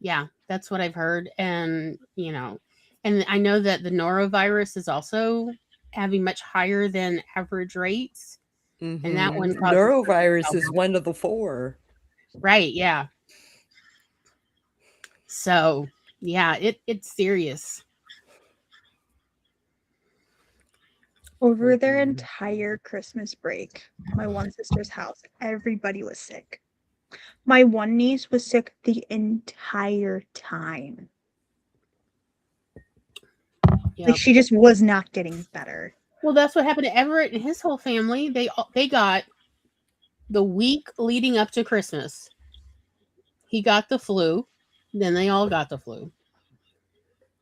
Speaker 1: Yeah, that's what I've heard. And, and I know that the norovirus is also having much higher than average rates.
Speaker 3: Mm-hmm.
Speaker 1: And that one
Speaker 3: norovirus is one of the 4.
Speaker 1: Right, yeah. So, yeah, it's serious.
Speaker 2: Over their entire Christmas break, my one sister's house, everybody was sick. My one niece was sick the entire time. Yep. Like she just was not getting better.
Speaker 1: Well, that's what happened to Everett and his whole family. They got the week leading up to Christmas. He got the flu. Then they all got the flu.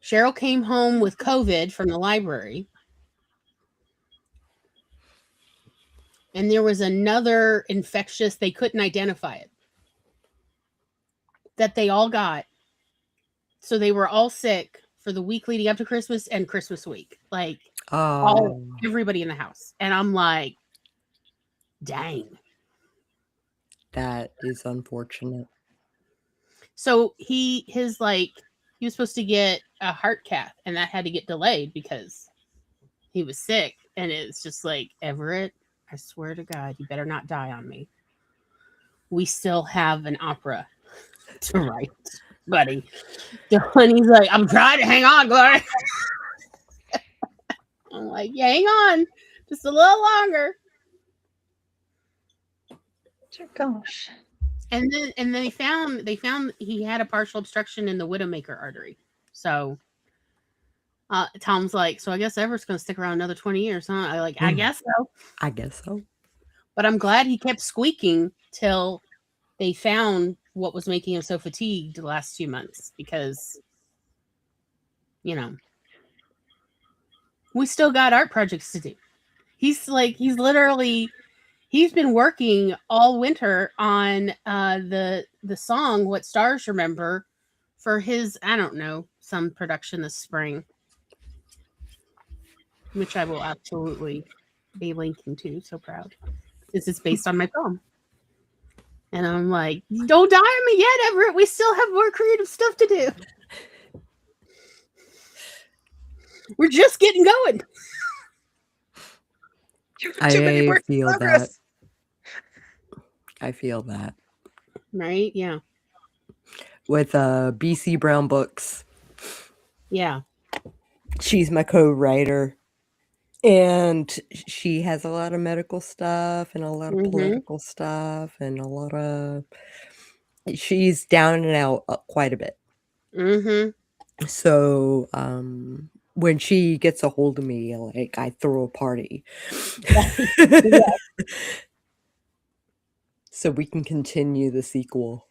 Speaker 1: Cheryl came home with COVID from the library. And there was another infectious, they couldn't identify it, that they all got. So they were all sick for the week leading up to Christmas and Christmas week. Like, everybody in the house. And I'm like, dang.
Speaker 3: That is unfortunate.
Speaker 1: So he was supposed to get a heart cath, and that had to get delayed because he was sick. And it's just like, Everett, I swear to God, you better not die on me. We still have an opera to write, buddy. And he's like, I'm trying to hang on, Gloria. I'm like, yeah, hang on just a little longer.
Speaker 2: Gosh.
Speaker 1: And then they found he had a partial obstruction in the widowmaker artery. So Tom's like, so I guess Everett's going to stick around another 20 years, huh? I guess so.
Speaker 3: I guess so.
Speaker 1: But I'm glad he kept squeaking till they found what was making him so fatigued the last 2 months, because, we still got art projects to do. He's literally, He's been working all winter on the song "What Stars Remember" for his, I don't know, some production this spring, which I will absolutely be linking to. So proud. This is based on my poem. And I'm like, don't die on me yet, Everett. We still have more creative stuff to do. We're just getting going.
Speaker 3: I feel that. I feel that.
Speaker 1: Right? Yeah.
Speaker 3: With BC Brown Books.
Speaker 1: Yeah.
Speaker 3: She's my co-writer. And she has a lot of medical stuff and a lot of political stuff and a lot of... She's down and out quite a bit. So when she gets a hold of me, like, I throw a party. Yeah. So we can continue the sequel.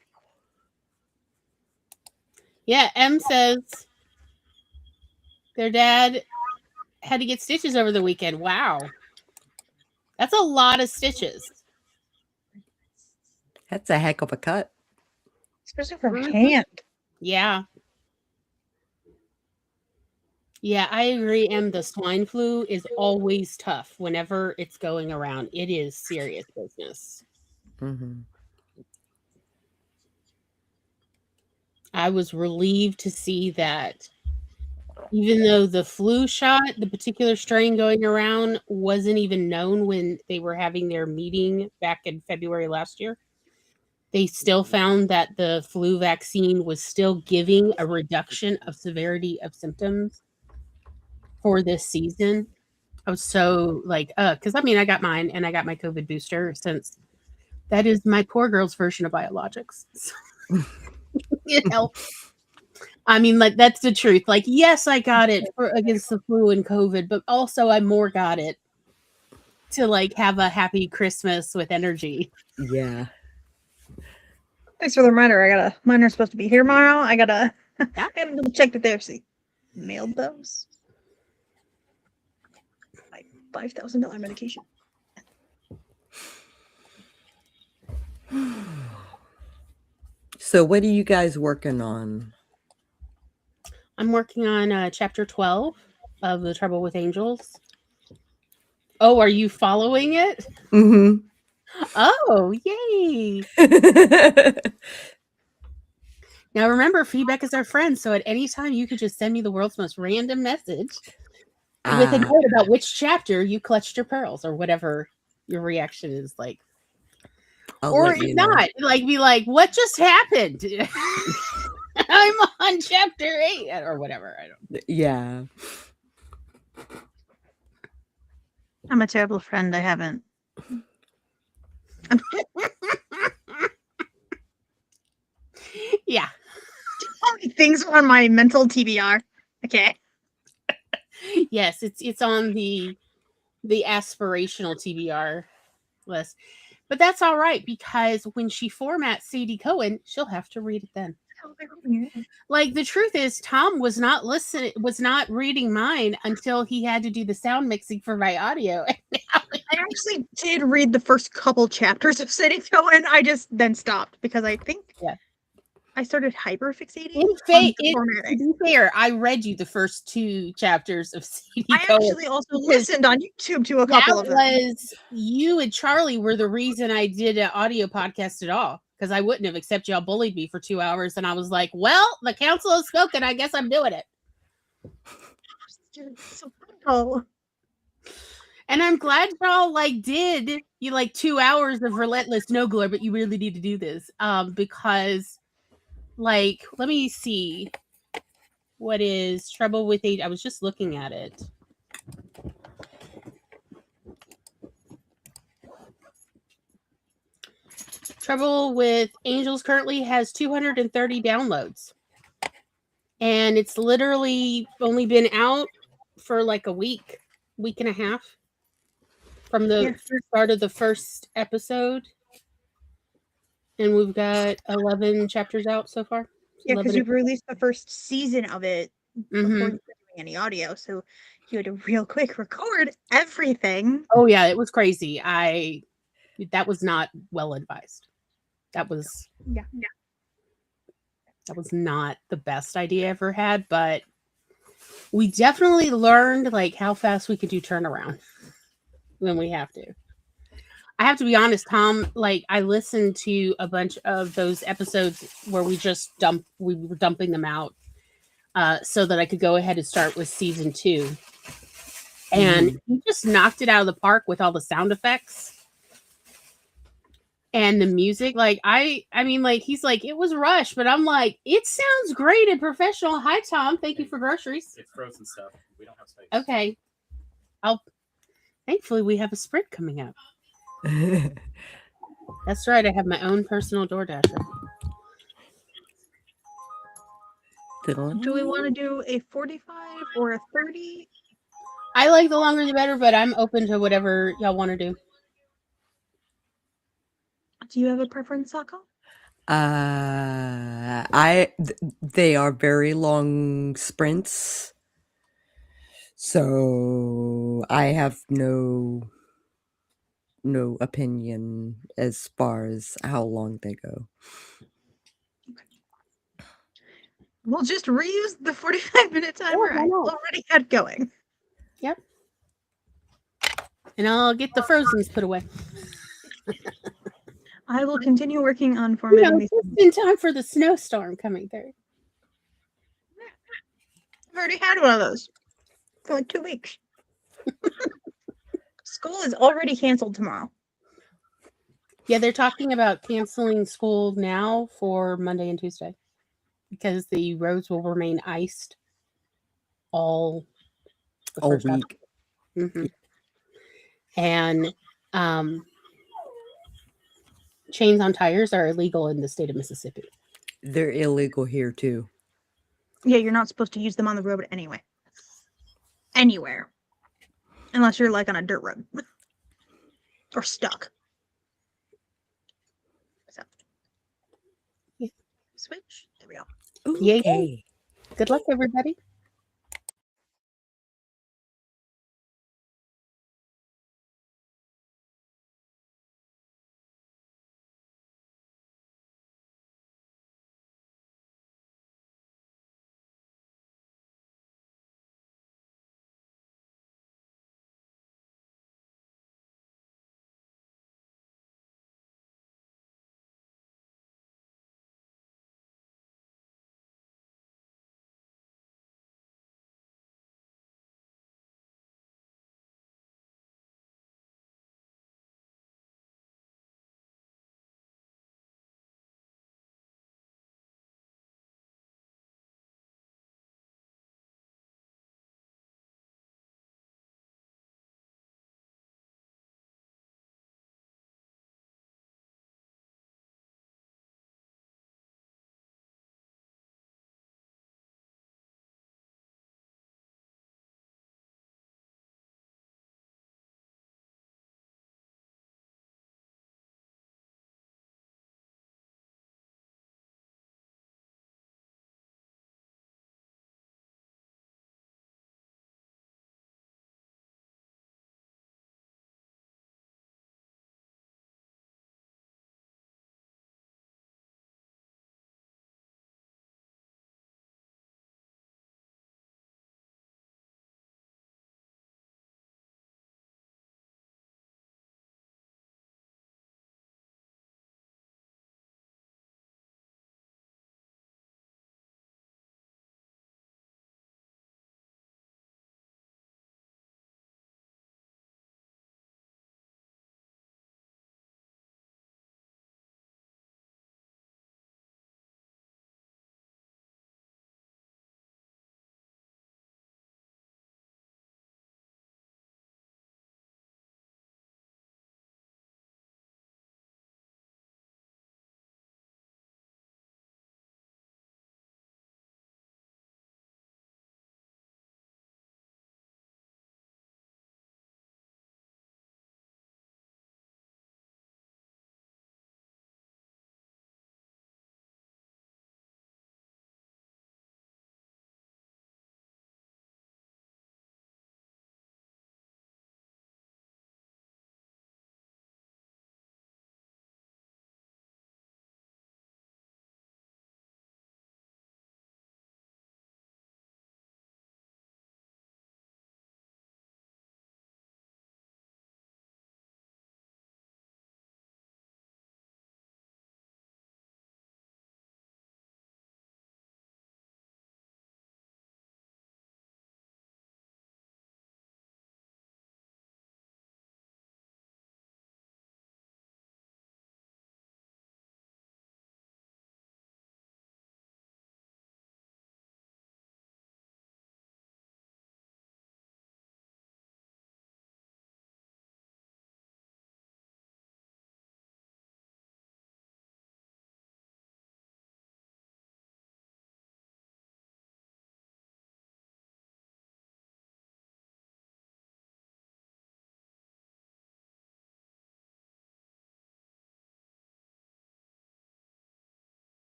Speaker 1: Yeah, M says their dad had to get stitches over the weekend. Wow. That's a lot of stitches.
Speaker 3: That's a heck of a cut.
Speaker 2: Especially from hand.
Speaker 1: Yeah. Yeah, I agree. And the swine flu is always tough whenever it's going around. It is serious business. I was relieved to see that even though the flu shot, the particular strain going around, wasn't even known when they were having their meeting back in February last year, they still found that the flu vaccine was still giving a reduction of severity of symptoms for this season. I was so like, because I mean, I got mine and I got my COVID booster since that is my poor girl's version of biologics. So it helps. I mean, like, that's the truth. Like, yes, I got it against the flu and COVID, but also I more got it to like have a happy Christmas with energy.
Speaker 3: Yeah.
Speaker 2: Thanks for the reminder. Mine are supposed to be here tomorrow. I gotta double check that they actually mailed those. My $5,000 medication.
Speaker 3: So what are you guys working on?
Speaker 1: I'm working on chapter 12 of The Trouble with Angels. Oh, are you following it? Oh, yay. Now remember, feedback is our friend, so at any time you could just send me the world's most random message with a note about which chapter you clutched your pearls or whatever your reaction is like. Or if not, like, be like, what just happened? I'm on chapter 8 or whatever. I don't.
Speaker 3: Yeah.
Speaker 2: I'm a terrible friend. I haven't.
Speaker 1: Yeah.
Speaker 2: Things on my mental TBR. Okay.
Speaker 1: Yes, it's on the aspirational TBR list. But that's all right, because when she formats Sadie Cohen, she'll have to read it then. Like, the truth is, Tom was not reading mine until he had to do the sound mixing for my audio.
Speaker 2: I actually did read the first couple chapters of Sadie Cohen. I just then stopped because I think I started hyperfixating.
Speaker 1: To be fair, I read you the first 2 chapters of Sadie Cohen.
Speaker 2: I actually also listened on YouTube to a couple of them.
Speaker 1: You and Charlie were the reason I did an audio podcast at all, because I wouldn't have, except y'all bullied me for 2 hours, and I was like, well, the council has spoken. I guess I'm doing it.
Speaker 2: Oh.
Speaker 1: And I'm glad y'all did 2 hours of relentless no glare, but you really need to do this because let me see what is Trouble with Age. I was just looking at it. Trouble with Angels currently has 230 downloads, and it's literally only been out for a week and a half from the start of the first episode. And we've got 11 chapters out so far.
Speaker 2: Yeah, because you've released the first season of it before you were doing any audio. So you had to real quick record everything.
Speaker 1: Oh, yeah, it was crazy. That was not well advised. That was
Speaker 2: Yeah.
Speaker 1: not the best idea I ever had, but we definitely learned like how fast we could do turnaround when we have to. I have to be honest, Tom, like I listened to a bunch of those episodes where we were dumping them out so that I could go ahead and start with season 2. And he just knocked it out of the park with all the sound effects and the music. Like I mean, like he's like, it was rushed, but I'm like, it sounds great and professional. Hi Tom, thank you for groceries.
Speaker 4: It's frozen stuff. We don't have space.
Speaker 1: Okay. Thankfully we have a sprint coming up. That's right, I have my own personal DoorDasher.
Speaker 2: Do we want to do a 45 or a 30?
Speaker 1: I like the longer the better, but I'm open to whatever y'all want to do.
Speaker 2: Do you have a preference, Sako?
Speaker 3: They are very long sprints, so I have no opinion as far as how long they go.
Speaker 2: We'll just reuse the 45-minute timer I already had going.
Speaker 1: Yep. And I'll get the frozens put away.
Speaker 2: I will continue working on formatting these.
Speaker 1: Just in time for the snowstorm coming through.
Speaker 2: I've already had one of those for like 2 weeks. School is already canceled tomorrow.
Speaker 1: Yeah, they're talking about canceling school now for Monday and Tuesday because the roads will remain iced all
Speaker 3: week.
Speaker 1: Mm-hmm. And chains on tires are illegal in the state of Mississippi.
Speaker 3: They're illegal here too.
Speaker 2: Yeah, you're not supposed to use them on the road anyway. Anywhere. Unless you're like on a dirt road. Or stuck. So.
Speaker 1: Yeah.
Speaker 2: Switch. There we go.
Speaker 3: Okay.
Speaker 1: Good luck, everybody.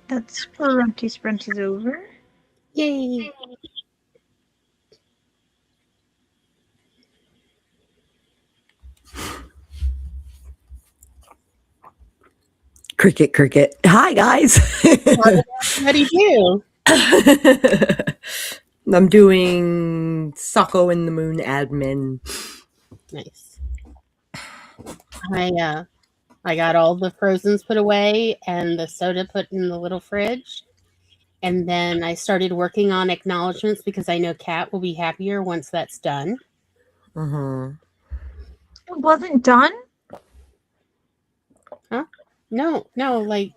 Speaker 2: That Sprunty Sprint is over.
Speaker 1: Yay!
Speaker 3: Cricket, cricket. Hi, guys.
Speaker 1: What do you do?
Speaker 3: I'm doing Socko in the Moon admin.
Speaker 1: Nice. I got all the frozens put away and the soda put in the little fridge. And then I started working on acknowledgments because I know Kat will be happier once that's done.
Speaker 3: Mm-hmm.
Speaker 2: It wasn't done?
Speaker 1: Huh? No, like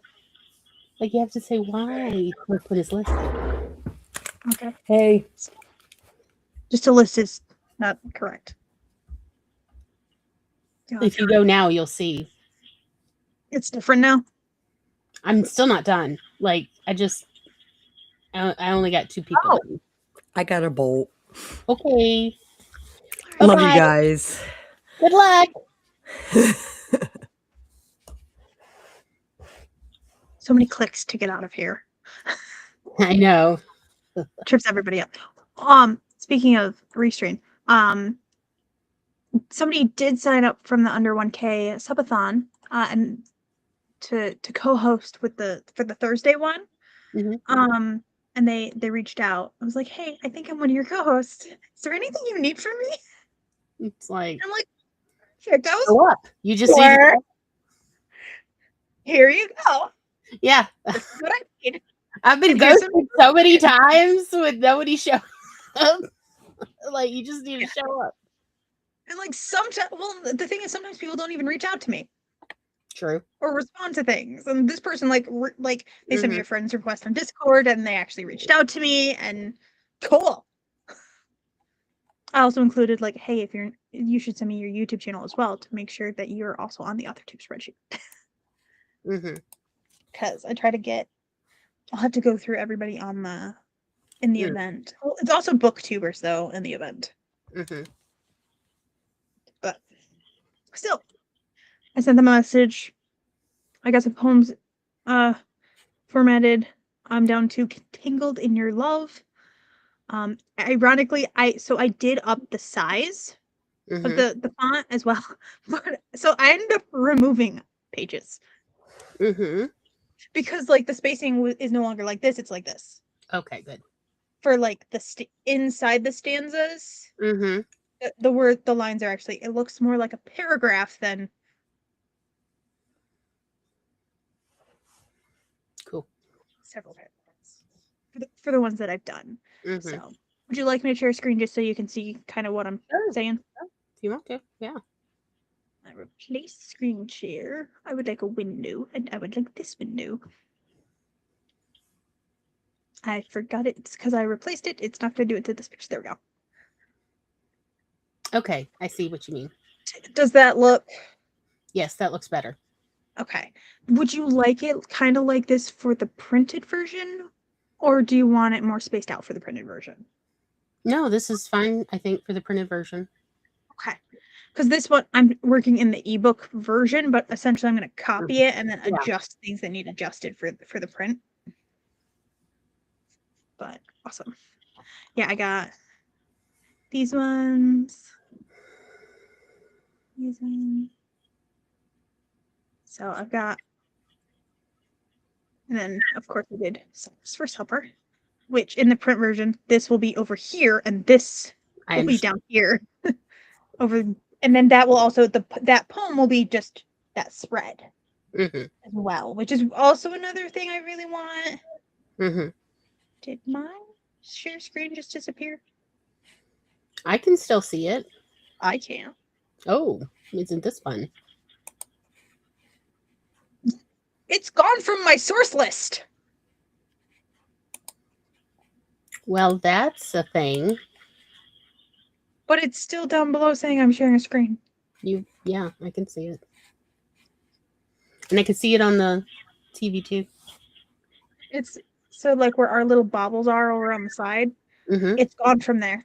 Speaker 1: you have to say why Brooklyn is listed.
Speaker 2: Okay.
Speaker 3: Hey.
Speaker 2: Just a list is not correct.
Speaker 1: If you go now, you'll see.
Speaker 2: It's different now.
Speaker 1: I'm still not done. Like, I only got 2 people.
Speaker 2: Oh.
Speaker 1: done.
Speaker 3: I got a bolt.
Speaker 1: Okay.
Speaker 3: Love
Speaker 1: Bye-bye.
Speaker 3: you guys.
Speaker 1: Good luck.
Speaker 2: So many clicks to get out of here.
Speaker 1: I know.
Speaker 2: Trips everybody up. Speaking of Restream, somebody did sign up from the under 1K subathon, and to co-host for the Thursday one.
Speaker 1: Mm-hmm.
Speaker 2: And they reached out. I was like, hey, I think I'm one of your co-hosts. Is there anything you need from me?
Speaker 1: It's like,
Speaker 2: I'm like, here it goes.
Speaker 1: go up. You just need
Speaker 2: Sure. Here you go.
Speaker 1: Yeah.
Speaker 2: This is what I need.
Speaker 1: I've been
Speaker 2: And here's
Speaker 1: ghosted so many times with nobody showing up. Like, you just need to show up.
Speaker 2: And like sometimes, well, the thing is, sometimes people don't even reach out to me
Speaker 1: True.
Speaker 2: or respond to things. And this person, like they sent me a friend's request on Discord, and they actually reached out to me. And cool. I also included like, hey, if you should send me your YouTube channel as well to make sure that you're also on the AuthorTube spreadsheet. Because I try to get. I'll have to go through everybody on in the event. Well, it's also booktubers though in the event. But still, I sent them a message. I got some poems formatted. I'm down to Tangled in Your Love. Ironically, I did up the size of the font as well. But so I ended up removing pages. Because like the spacing is no longer like this, it's like this.
Speaker 1: Okay, good.
Speaker 2: For like the inside the stanzas, the lines are actually, it looks more like a paragraph than.
Speaker 1: Cool.
Speaker 2: Several paragraphs for the ones that I've done. So would you like me to share a screen just so you can see kind of what I'm saying?
Speaker 1: If you want to, yeah.
Speaker 2: I replace screen share. I would like a window, and I would like this window. I forgot it. It's because I replaced it. It's not going to do it to this picture. There we go.
Speaker 1: Okay, I see what you mean.
Speaker 2: Does that look?
Speaker 1: Yes, that looks better.
Speaker 2: Okay. Would you like it kind of like this for the printed version, or do you want it more spaced out for the printed version?
Speaker 1: No, this is fine, I think, for the printed version.
Speaker 2: Okay. Because this one, I'm working in the ebook version, but essentially I'm going to copy it and then adjust things that need adjusted for the print. But awesome. Yeah, I got these ones. These ones. So I've got, and then of course I did Suppers for Supper, which in the print version, this will be over here and this will be down here. Over, and then that will also, that poem will be just that spread as well, which is also another thing I really want. Did my share screen just disappear?
Speaker 1: I can still see it.
Speaker 2: I can.
Speaker 1: Oh, isn't this fun?
Speaker 2: It's gone from my source list.
Speaker 1: Well, that's a thing.
Speaker 2: But it's still down below saying I'm sharing a screen.
Speaker 1: Yeah, I can see it. And I can see it on the TV too.
Speaker 2: It's so like where our little bobbles are over on the side. It's gone from there.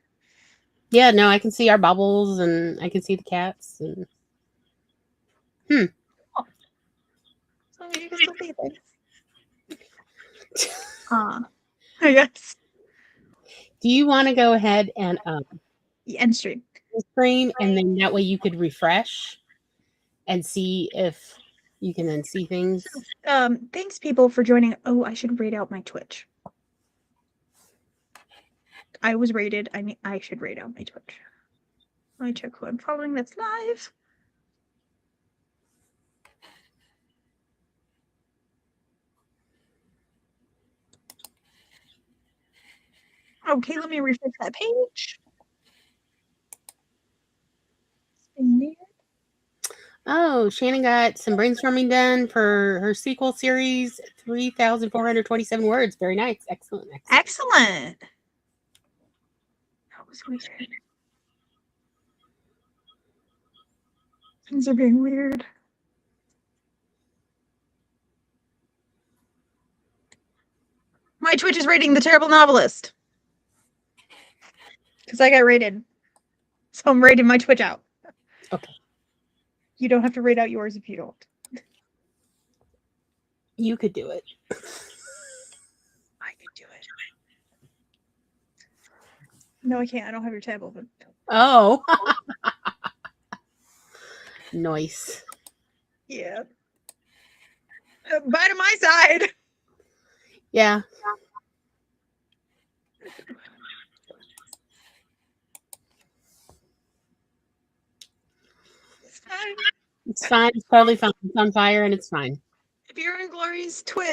Speaker 1: Yeah, no, I can see our bubbles and I can see the cats and
Speaker 2: So you can still see things. I guess.
Speaker 1: Do you want to go ahead and
Speaker 2: End stream,
Speaker 1: and then that way you could refresh and see if you can then see things?
Speaker 2: Thanks people for joining. Oh, I should rate out my Twitch. I was rated. I should rate out my Twitch. Let me check who I'm following that's live. Okay, let me refresh that page. It's been weird.
Speaker 1: Oh, Shannon got some brainstorming done for her sequel series, 3,427 words. Very nice. Excellent.
Speaker 2: Excellent. That was weird. Things are being weird. My Twitch is rating The Terrible Novelist. Because I got rated. So I'm rating my Twitch out.
Speaker 1: Okay.
Speaker 2: You don't have to rate out yours if you don't.
Speaker 1: You could do it.
Speaker 2: I could do it. No, I can't. I don't have your tab open.
Speaker 1: Oh. Nice.
Speaker 2: Yeah. Bye to my side.
Speaker 1: Yeah.
Speaker 2: It's fine.
Speaker 1: It's fine. It's totally fine. It's on fire and it's fine.
Speaker 2: If you're in Glory's Twitch,